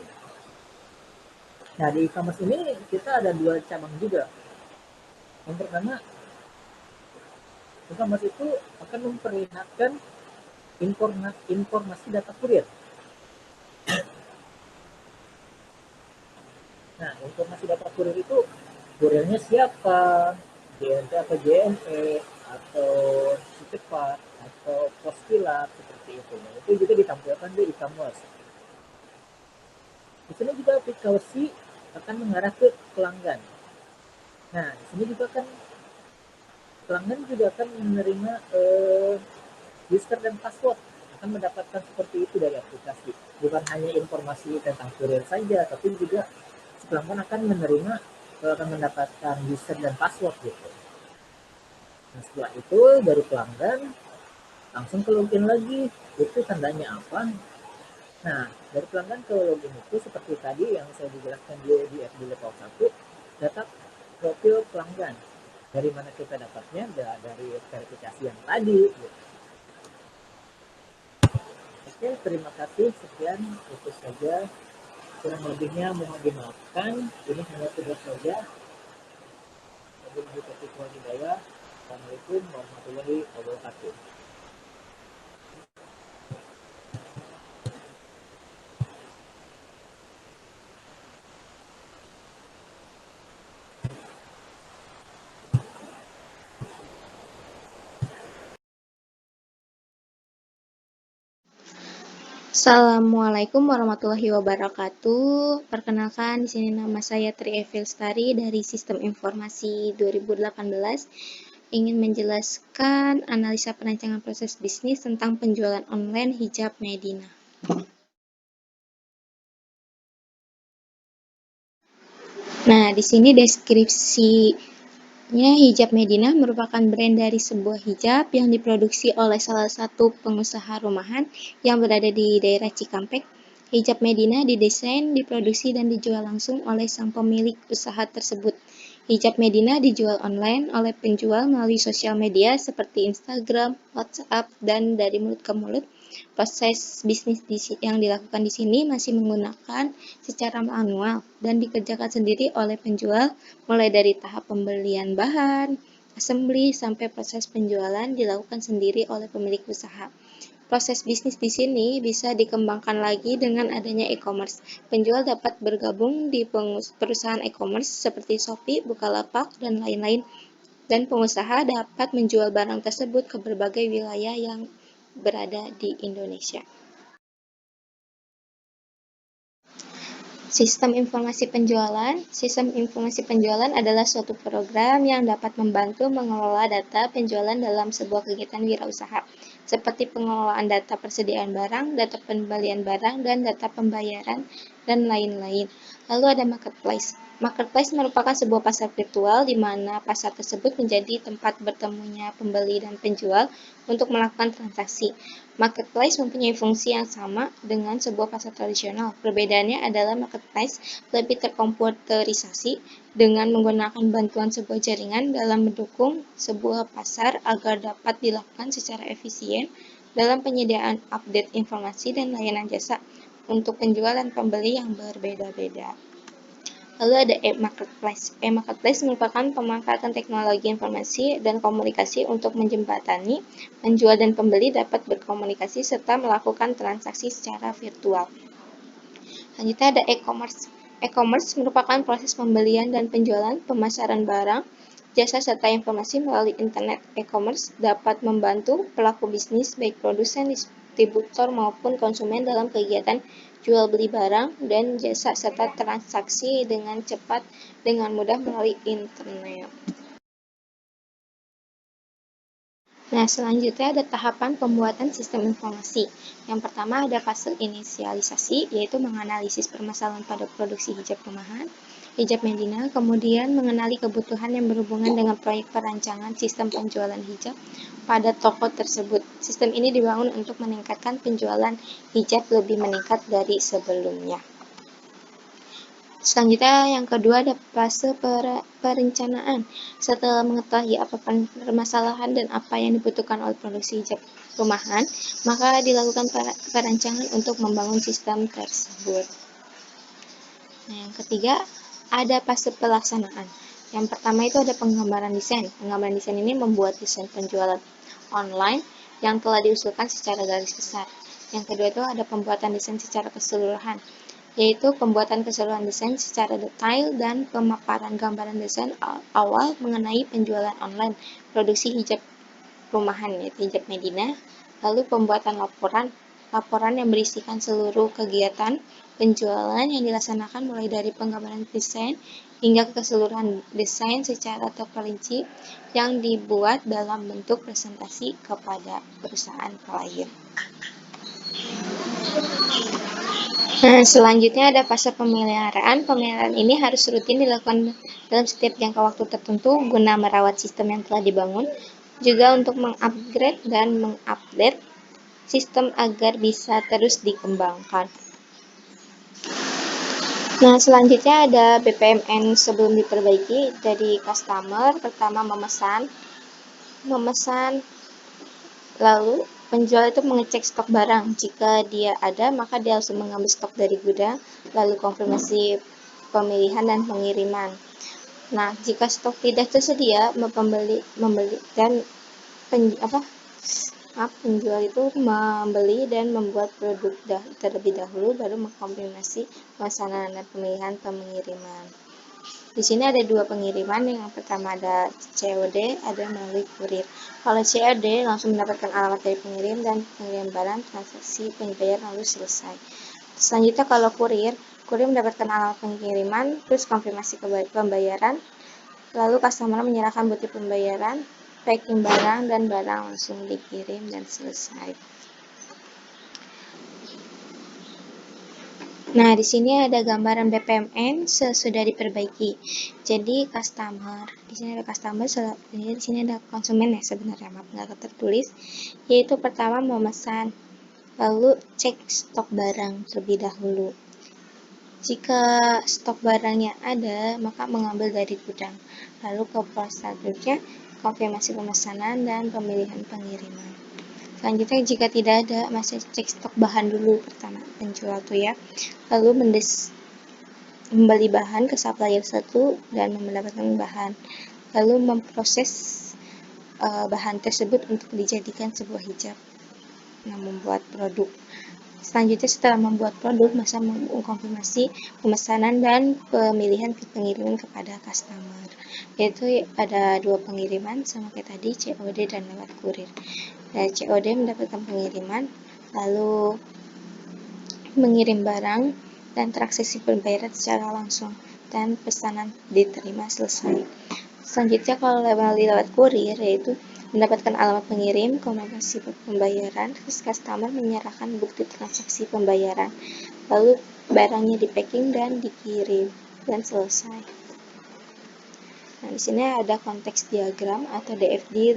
Speaker 5: Nah, di e-commerce ini kita ada dua cabang juga. Yang pertama, e-commerce itu akan memperlihatkan informasi data kurir. Nah, informasi data kurir itu kurirnya siapa, JNT atau JNE, atau Cepat, atau pos kilat, seperti itu. Nah, itu juga ditampilkan di e-commerce. Di sini juga aplikasi akan mengarah ke pelanggan. Nah, di sini juga kan pelanggan juga akan menerima user dan password, akan mendapatkan seperti itu dari aplikasi. Bukan hanya informasi tentang kurir saja, tapi juga pelanggan akan mendapatkan user dan password gitu. Nah, setelah itu dari pelanggan langsung ke login lagi. Itu tandanya apa? Nah, dari pelanggan ke login itu seperti tadi yang saya dijelaskan di FB level 1, data profil pelanggan. Dari mana kita dapatnya? Dari verifikasi yang tadi gitu. Oke, terima kasih. Sekian, itu saja. Kurang lebihnya mohon dimaafkan. Ini hanya tugas saja. Wabillahi taufiq wal hidayah. Assalamualaikum warahmatullahi wabarakatuh.
Speaker 2: Assalamualaikum warahmatullahi wabarakatuh. Perkenalkan, di sini nama saya Tri Evil Lestari dari Sistem Informasi 2018. Ingin menjelaskan analisa perancangan proses bisnis tentang penjualan online hijab Medina. Nah, di sini deskripsinya hijab Medina merupakan brand dari sebuah hijab yang diproduksi oleh salah satu pengusaha rumahan yang berada di daerah Cikampek. Hijab Medina didesain, diproduksi, dan dijual langsung oleh sang pemilik usaha tersebut. Hijab Medina dijual online oleh penjual melalui sosial media seperti Instagram, WhatsApp, dan dari mulut ke mulut. Proses bisnis yang dilakukan di sini masih menggunakan secara manual dan dikerjakan sendiri oleh penjual, mulai dari tahap pembelian bahan, assembly, sampai proses penjualan dilakukan sendiri oleh pemilik usaha. Proses bisnis di sini bisa dikembangkan lagi dengan adanya e-commerce. Penjual dapat bergabung di perusahaan e-commerce seperti Shopee, Bukalapak, dan lain-lain. Dan pengusaha dapat menjual barang tersebut ke berbagai wilayah yang berada di Indonesia. Sistem informasi penjualan. Sistem informasi penjualan adalah suatu program yang dapat membantu mengelola data penjualan dalam sebuah kegiatan wirausaha, seperti pengelolaan data persediaan barang, data pembelian barang, dan data pembayaran, dan lain-lain. Lalu ada marketplace. Marketplace merupakan sebuah pasar virtual di mana pasar tersebut menjadi tempat bertemunya pembeli dan penjual untuk melakukan transaksi. Marketplace mempunyai fungsi yang sama dengan sebuah pasar tradisional. Perbedaannya adalah marketplace lebih terkomputerisasi dengan menggunakan bantuan sebuah jaringan dalam mendukung sebuah pasar agar dapat dilakukan secara efisien dalam penyediaan update informasi dan layanan jasa untuk penjual dan pembeli yang berbeda-beda. Lalu ada e-marketplace. E-marketplace merupakan pemanfaatan teknologi informasi dan komunikasi untuk menjembatani penjual dan pembeli dapat berkomunikasi serta melakukan transaksi secara virtual. Selanjutnya ada e-commerce. E-commerce merupakan proses pembelian dan penjualan, pemasaran barang, jasa serta informasi melalui internet. E-commerce dapat membantu pelaku bisnis baik produsen, distributor maupun konsumen dalam kegiatan jual beli barang dan jasa serta transaksi dengan cepat dengan mudah melalui internet. Nah, selanjutnya ada tahapan pembuatan sistem informasi. Yang pertama ada fase inisialisasi, yaitu menganalisis permasalahan pada produksi hijab rumahan, hijab Medina, kemudian mengenali kebutuhan yang berhubungan dengan proyek perancangan sistem penjualan hijab pada toko tersebut. Sistem ini dibangun untuk meningkatkan penjualan hijab lebih meningkat dari sebelumnya. Selanjutnya yang kedua ada fase perencanaan. Setelah mengetahui apa permasalahan dan apa yang dibutuhkan oleh produksi hijab rumahan, maka dilakukan perancangan untuk membangun sistem tersebut. Nah, yang ketiga ada fase pelaksanaan. Yang pertama itu ada penggambaran desain. Penggambaran desain ini membuat desain penjualan online yang telah diusulkan secara garis besar. Yang kedua itu ada pembuatan desain secara keseluruhan, yaitu pembuatan keseluruhan desain secara detail dan pemaparan gambaran desain awal mengenai penjualan online produksi hijab rumahan, yaitu hijab Medina. Lalu pembuatan laporan yang berisikan seluruh kegiatan penjualan yang dilaksanakan mulai dari penggambaran desain hingga keseluruhan desain secara terperinci yang dibuat dalam bentuk presentasi kepada perusahaan klien. Nah, selanjutnya ada fase pemeliharaan. Pemeliharaan ini harus rutin dilakukan dalam setiap jangka waktu tertentu guna merawat sistem yang telah dibangun, juga untuk mengupgrade dan mengupdate sistem agar bisa terus dikembangkan. Nah, selanjutnya ada BPMN sebelum diperbaiki. Dari customer, pertama memesan, lalu penjual itu mengecek stok barang. Jika dia ada, maka dia harus mengambil stok dari gudang, lalu konfirmasi pemilihan dan pengiriman. Nah, jika stok tidak tersedia, penjual itu membeli dan membuat produk terlebih dahulu, baru mengkonfirmasi pemesanan dan pemilihan pengiriman. Di sini ada dua pengiriman, yang pertama ada COD, ada melalui kurir. Kalau COD langsung mendapatkan alamat dari pengirim dan pengirim barang, transaksi pembayaran lalu selesai. Selanjutnya kalau kurir mendapatkan alamat pengiriman, terus konfirmasi pembayaran, lalu customer menyerahkan bukti pembayaran, packing barang, dan barang langsung dikirim dan selesai. Nah, di sini ada gambaran BPMN sesudah diperbaiki. Jadi di sini ada customer, di sini ada konsumen ya sebenarnya, maaf nggak tertulis. Yaitu pertama memesan, lalu cek stok barang terlebih dahulu. Jika stok barangnya ada, maka mengambil dari gudang. Lalu ke proses selanjutnya, konfirmasi pemesanan dan pemilihan pengiriman. Selanjutnya jika tidak ada, masih cek stok bahan dulu pertama, penjual tuh ya. Lalu membeli bahan ke supplier satu dan mendapatkan bahan. Lalu memproses bahan tersebut untuk dijadikan sebuah hijab. Nah, membuat produk. Selanjutnya setelah membuat produk, masa mengkonfirmasi pemesanan dan pemilihan pengiriman kepada customer. Yaitu ada dua pengiriman sama kayak tadi, COD dan lewat kurir. Dari COD mendapatkan pengiriman, lalu mengirim barang dan transaksi pembayaran secara langsung dan pesanan diterima selesai. Selanjutnya kalau lewat kurir, yaitu mendapatkan alamat pengirim, konfirmasi pembayaran, terus customer menyerahkan bukti transaksi pembayaran, lalu barangnya di packing dan dikirim dan selesai. Nah, di sini ada konteks diagram atau DFD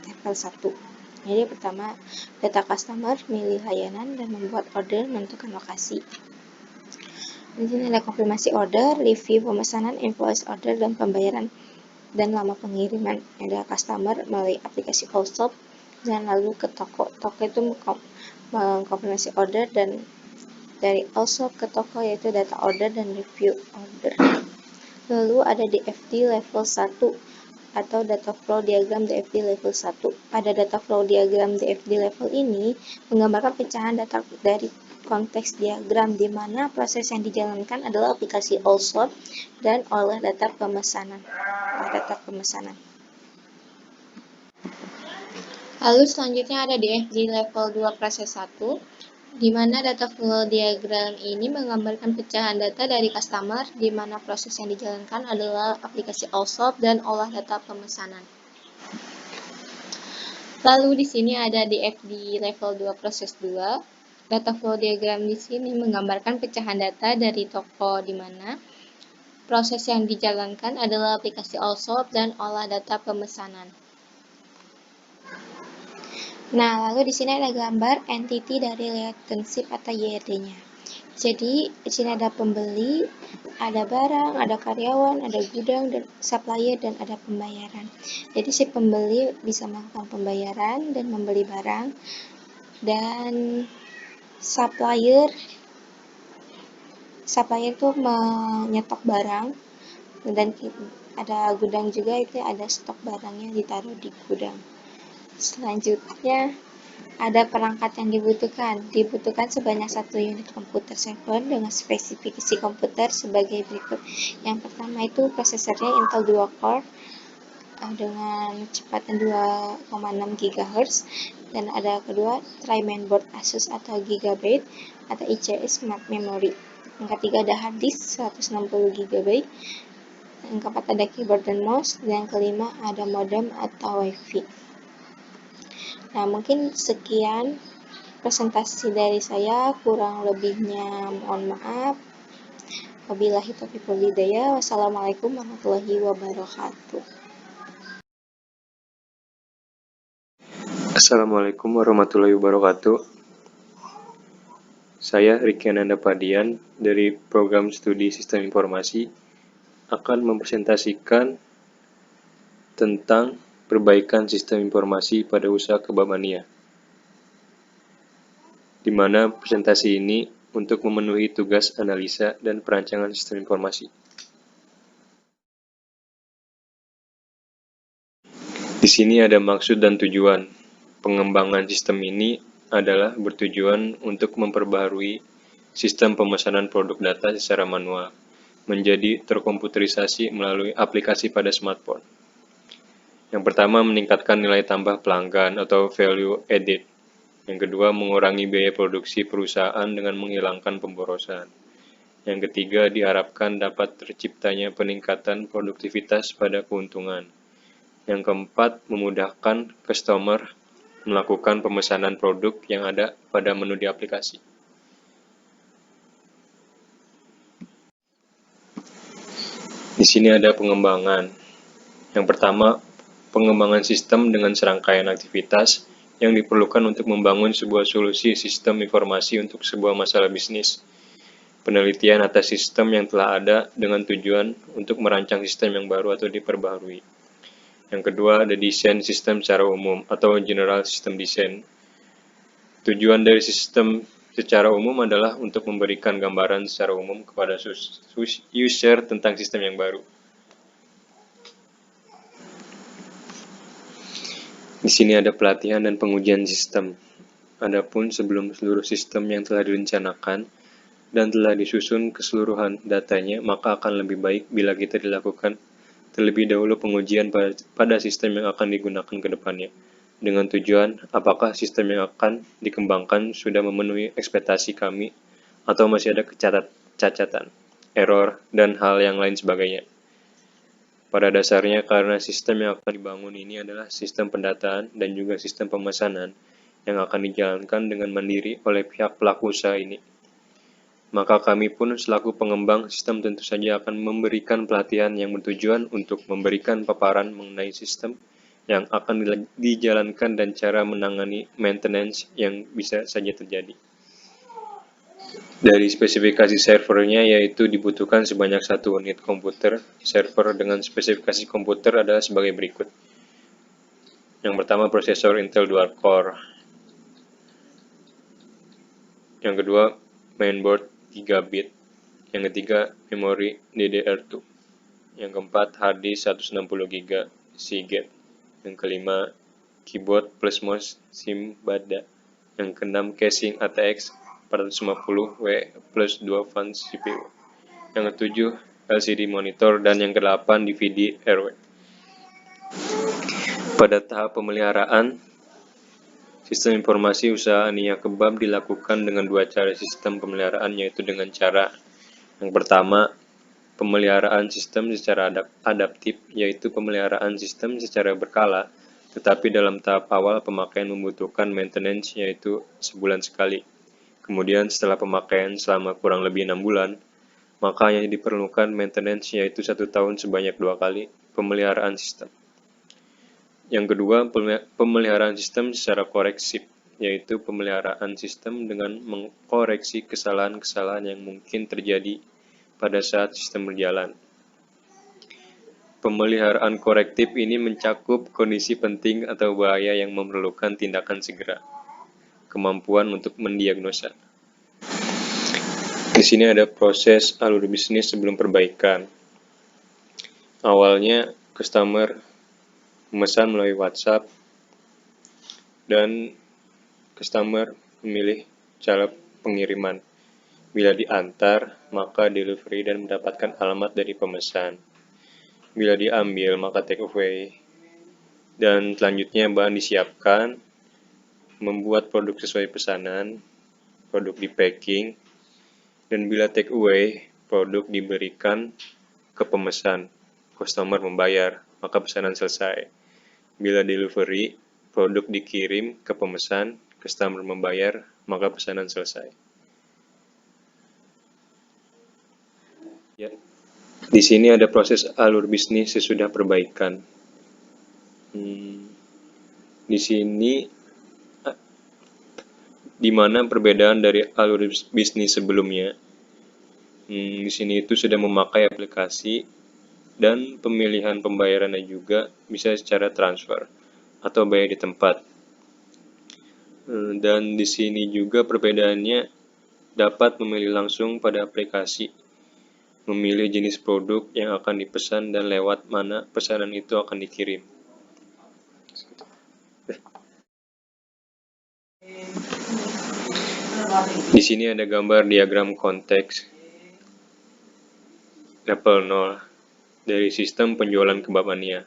Speaker 2: level 1. Jadi pertama, data customer, milih layanan, dan membuat order, menentukan lokasi. Di sini ada konfirmasi order, review pemesanan, invoice order, dan pembayaran, dan lama pengiriman. Ada customer melalui aplikasi Allshop, dan lalu ke toko. Toko itu mengkonfirmasi order, dan dari Allshop ke toko yaitu data order dan review order. Lalu ada DFD level 1 atau data flow diagram DFD level 1. Pada data flow diagram DFD level ini menggambarkan pecahan data dari konteks diagram di mana proses yang dijalankan adalah aplikasi Allshop dan olah data pemesanan. Lalu selanjutnya ada DFD level 2 proses 1, di mana data flow diagram ini menggambarkan pecahan data dari customer, di mana proses yang dijalankan adalah aplikasi Allshop dan olah data pemesanan. Lalu di sini ada DFD level 2 proses 2. Data flow diagram di sini menggambarkan pecahan data dari toko, di mana proses yang dijalankan adalah aplikasi Allshop dan olah data pemesanan. Nah, lalu di sini ada gambar entity dari relationship atau YRD-nya. Jadi, di sini ada pembeli, ada barang, ada karyawan, ada gudang, dan supplier, dan ada pembayaran. Jadi, si pembeli bisa melakukan pembayaran dan membeli barang, dan supplier itu menyetok barang, dan ada gudang juga, itu ada stok barangnya ditaruh di gudang. Selanjutnya ada perangkat yang dibutuhkan sebanyak 1 unit komputer server dengan spesifikasi komputer sebagai berikut. Yang pertama itu prosesornya Intel Dual Core dengan kecepatan 2,6 GHz, dan ada kedua tray mainboard Asus atau Gigabyte atau ICS Smart Memory. Yang ketiga ada hard disk 160 GB. Yang keempat ada keyboard dan mouse, dan yang kelima ada modem atau WiFi. Nah, mungkin sekian presentasi dari saya, kurang lebihnya mohon maaf. Wabillahi taufiq wal hidayah. Wassalamualaikum warahmatullahi wabarakatuh.
Speaker 6: Assalamualaikum warahmatullahi wabarakatuh. Saya Riki Ananda Padian dari Program Studi Sistem Informasi akan mempresentasikan tentang perbaikan sistem informasi pada usaha kebabania, di mana presentasi ini untuk memenuhi tugas analisa dan perancangan sistem informasi. Di sini ada maksud dan tujuan. Pengembangan sistem ini adalah bertujuan untuk memperbaharui sistem pemesanan produk data secara manual, menjadi terkomputerisasi melalui aplikasi pada smartphone. Yang pertama, meningkatkan nilai tambah pelanggan atau value added. Yang kedua, mengurangi biaya produksi perusahaan dengan menghilangkan pemborosan. Yang ketiga, diharapkan dapat terciptanya peningkatan produktivitas pada keuntungan. Yang keempat, memudahkan customer melakukan pemesanan produk yang ada pada menu di aplikasi. Di sini ada pengembangan. Yang pertama, pengembangan sistem dengan serangkaian aktivitas yang diperlukan untuk membangun sebuah solusi sistem informasi untuk sebuah masalah bisnis. Penelitian atas sistem yang telah ada dengan tujuan untuk merancang sistem yang baru atau diperbaharui. Yang kedua, ada desain sistem secara umum atau general system design. Tujuan dari sistem secara umum adalah untuk memberikan gambaran secara umum kepada user tentang sistem yang baru. Di sini ada pelatihan dan pengujian sistem. Adapun sebelum seluruh sistem yang telah direncanakan dan telah disusun keseluruhan datanya, maka akan lebih baik bila kita dilakukan terlebih dahulu pengujian pada sistem yang akan digunakan ke depannya, dengan tujuan apakah sistem yang akan dikembangkan sudah memenuhi ekspektasi kami atau masih ada cacatan, error, dan hal yang lain sebagainya. Pada dasarnya, karena sistem yang akan dibangun ini adalah sistem pendataan dan juga sistem pemesanan yang akan dijalankan dengan mandiri oleh pihak pelaku usaha ini, maka kami pun selaku pengembang sistem tentu saja akan memberikan pelatihan yang bertujuan untuk memberikan paparan mengenai sistem yang akan dijalankan dan cara menangani maintenance yang bisa saja terjadi. Dari spesifikasi servernya, yaitu dibutuhkan sebanyak 1 unit komputer. Server dengan spesifikasi komputer adalah sebagai berikut. Yang pertama, prosesor Intel Dual Core. Yang kedua, mainboard 3 bit. Yang ketiga, memori DDR2. Yang keempat, hard disk 160 GB Seagate. Yang kelima, keyboard plus mouse SIM BADA. Yang keenam, casing ATX 450W plus 2 fans CPU. Yang ketujuh, LCD monitor. Dan yang kedelapan, DVD RW. Pada tahap pemeliharaan, sistem informasi usaha Ania Kebab dilakukan dengan 2 cara sistem pemeliharaan, yaitu dengan cara yang pertama, pemeliharaan sistem secara adaptif, yaitu pemeliharaan sistem secara berkala, tetapi dalam tahap awal pemakaian membutuhkan maintenance, yaitu sebulan sekali. Kemudian setelah pemakaian selama kurang lebih 6 bulan, maka yang diperlukan maintenance, yaitu 1 tahun sebanyak 2 kali pemeliharaan sistem. Yang kedua, pemeliharaan sistem secara koreksif, yaitu pemeliharaan sistem dengan mengkoreksi kesalahan-kesalahan yang mungkin terjadi pada saat sistem berjalan. Pemeliharaan korektif ini mencakup kondisi penting atau bahaya yang memerlukan tindakan segera, kemampuan untuk mendiagnosa. Di sini ada proses alur bisnis sebelum perbaikan. Awalnya, customer memesan melalui WhatsApp, dan customer memilih cara pengiriman. Bila diantar, maka delivery dan mendapatkan alamat dari pemesan. Bila diambil, maka take away. Dan selanjutnya bahan disiapkan, membuat produk sesuai pesanan, produk di packing, dan bila take away, produk diberikan ke pemesan, customer membayar, maka pesanan selesai. Bila delivery, produk dikirim ke pemesan, customer membayar, maka pesanan selesai. Ya. Di sini ada proses alur bisnis sesudah perbaikan. Di sini di mana perbedaan dari alur bisnis sebelumnya. Di sini itu sudah memakai aplikasi dan pemilihan pembayarannya juga bisa secara transfer atau bayar di tempat. Dan di sini juga perbedaannya dapat memilih langsung pada aplikasi, memilih jenis produk yang akan dipesan dan lewat mana pesanan itu akan dikirim. Di sini ada gambar diagram konteks. level 0 dari sistem penjualan kebab mania.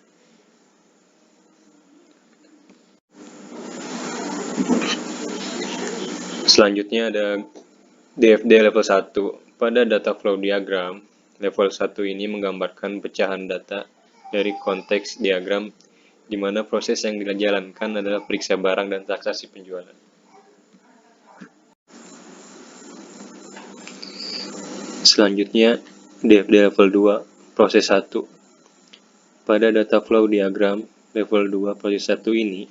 Speaker 6: Selanjutnya ada DFD level 1. Pada data flow diagram, level 1 ini menggambarkan pecahan data dari konteks diagram di mana proses yang dijalankan adalah periksa barang dan transaksi penjualan. Selanjutnya, DFD level 2, proses 1. Pada data flow diagram, level 2 proses 1 ini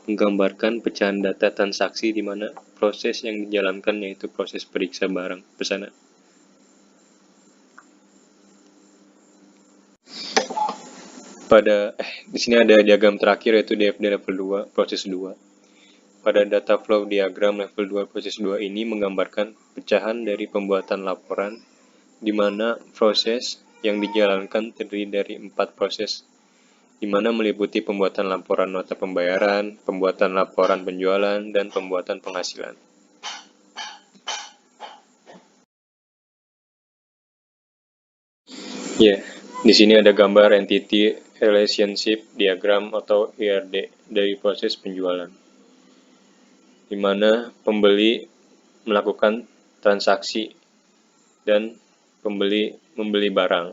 Speaker 6: menggambarkan pecahan data transaksi di mana proses yang dijalankan yaitu proses periksa barang pesanan. Di sini ada diagram terakhir yaitu DFD level 2, proses 2. Pada data flow diagram level 2 proses 2 ini menggambarkan pecahan dari pembuatan laporan di mana proses yang dijalankan terdiri dari 4 proses di mana meliputi pembuatan laporan nota pembayaran, pembuatan laporan penjualan, dan pembuatan penghasilan. Di sini ada gambar Entity Relationship Diagram atau ERD dari proses penjualan, di mana pembeli melakukan transaksi dan pembeli membeli barang.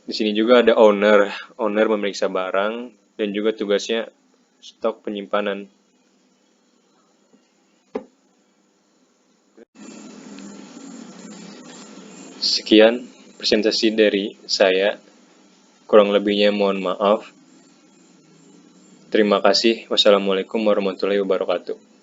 Speaker 6: Di sini juga ada owner memeriksa barang dan juga tugasnya stok penyimpanan. Sekian presentasi dari saya, kurang lebihnya mohon maaf. Terima kasih. Wassalamualaikum warahmatullahi wabarakatuh.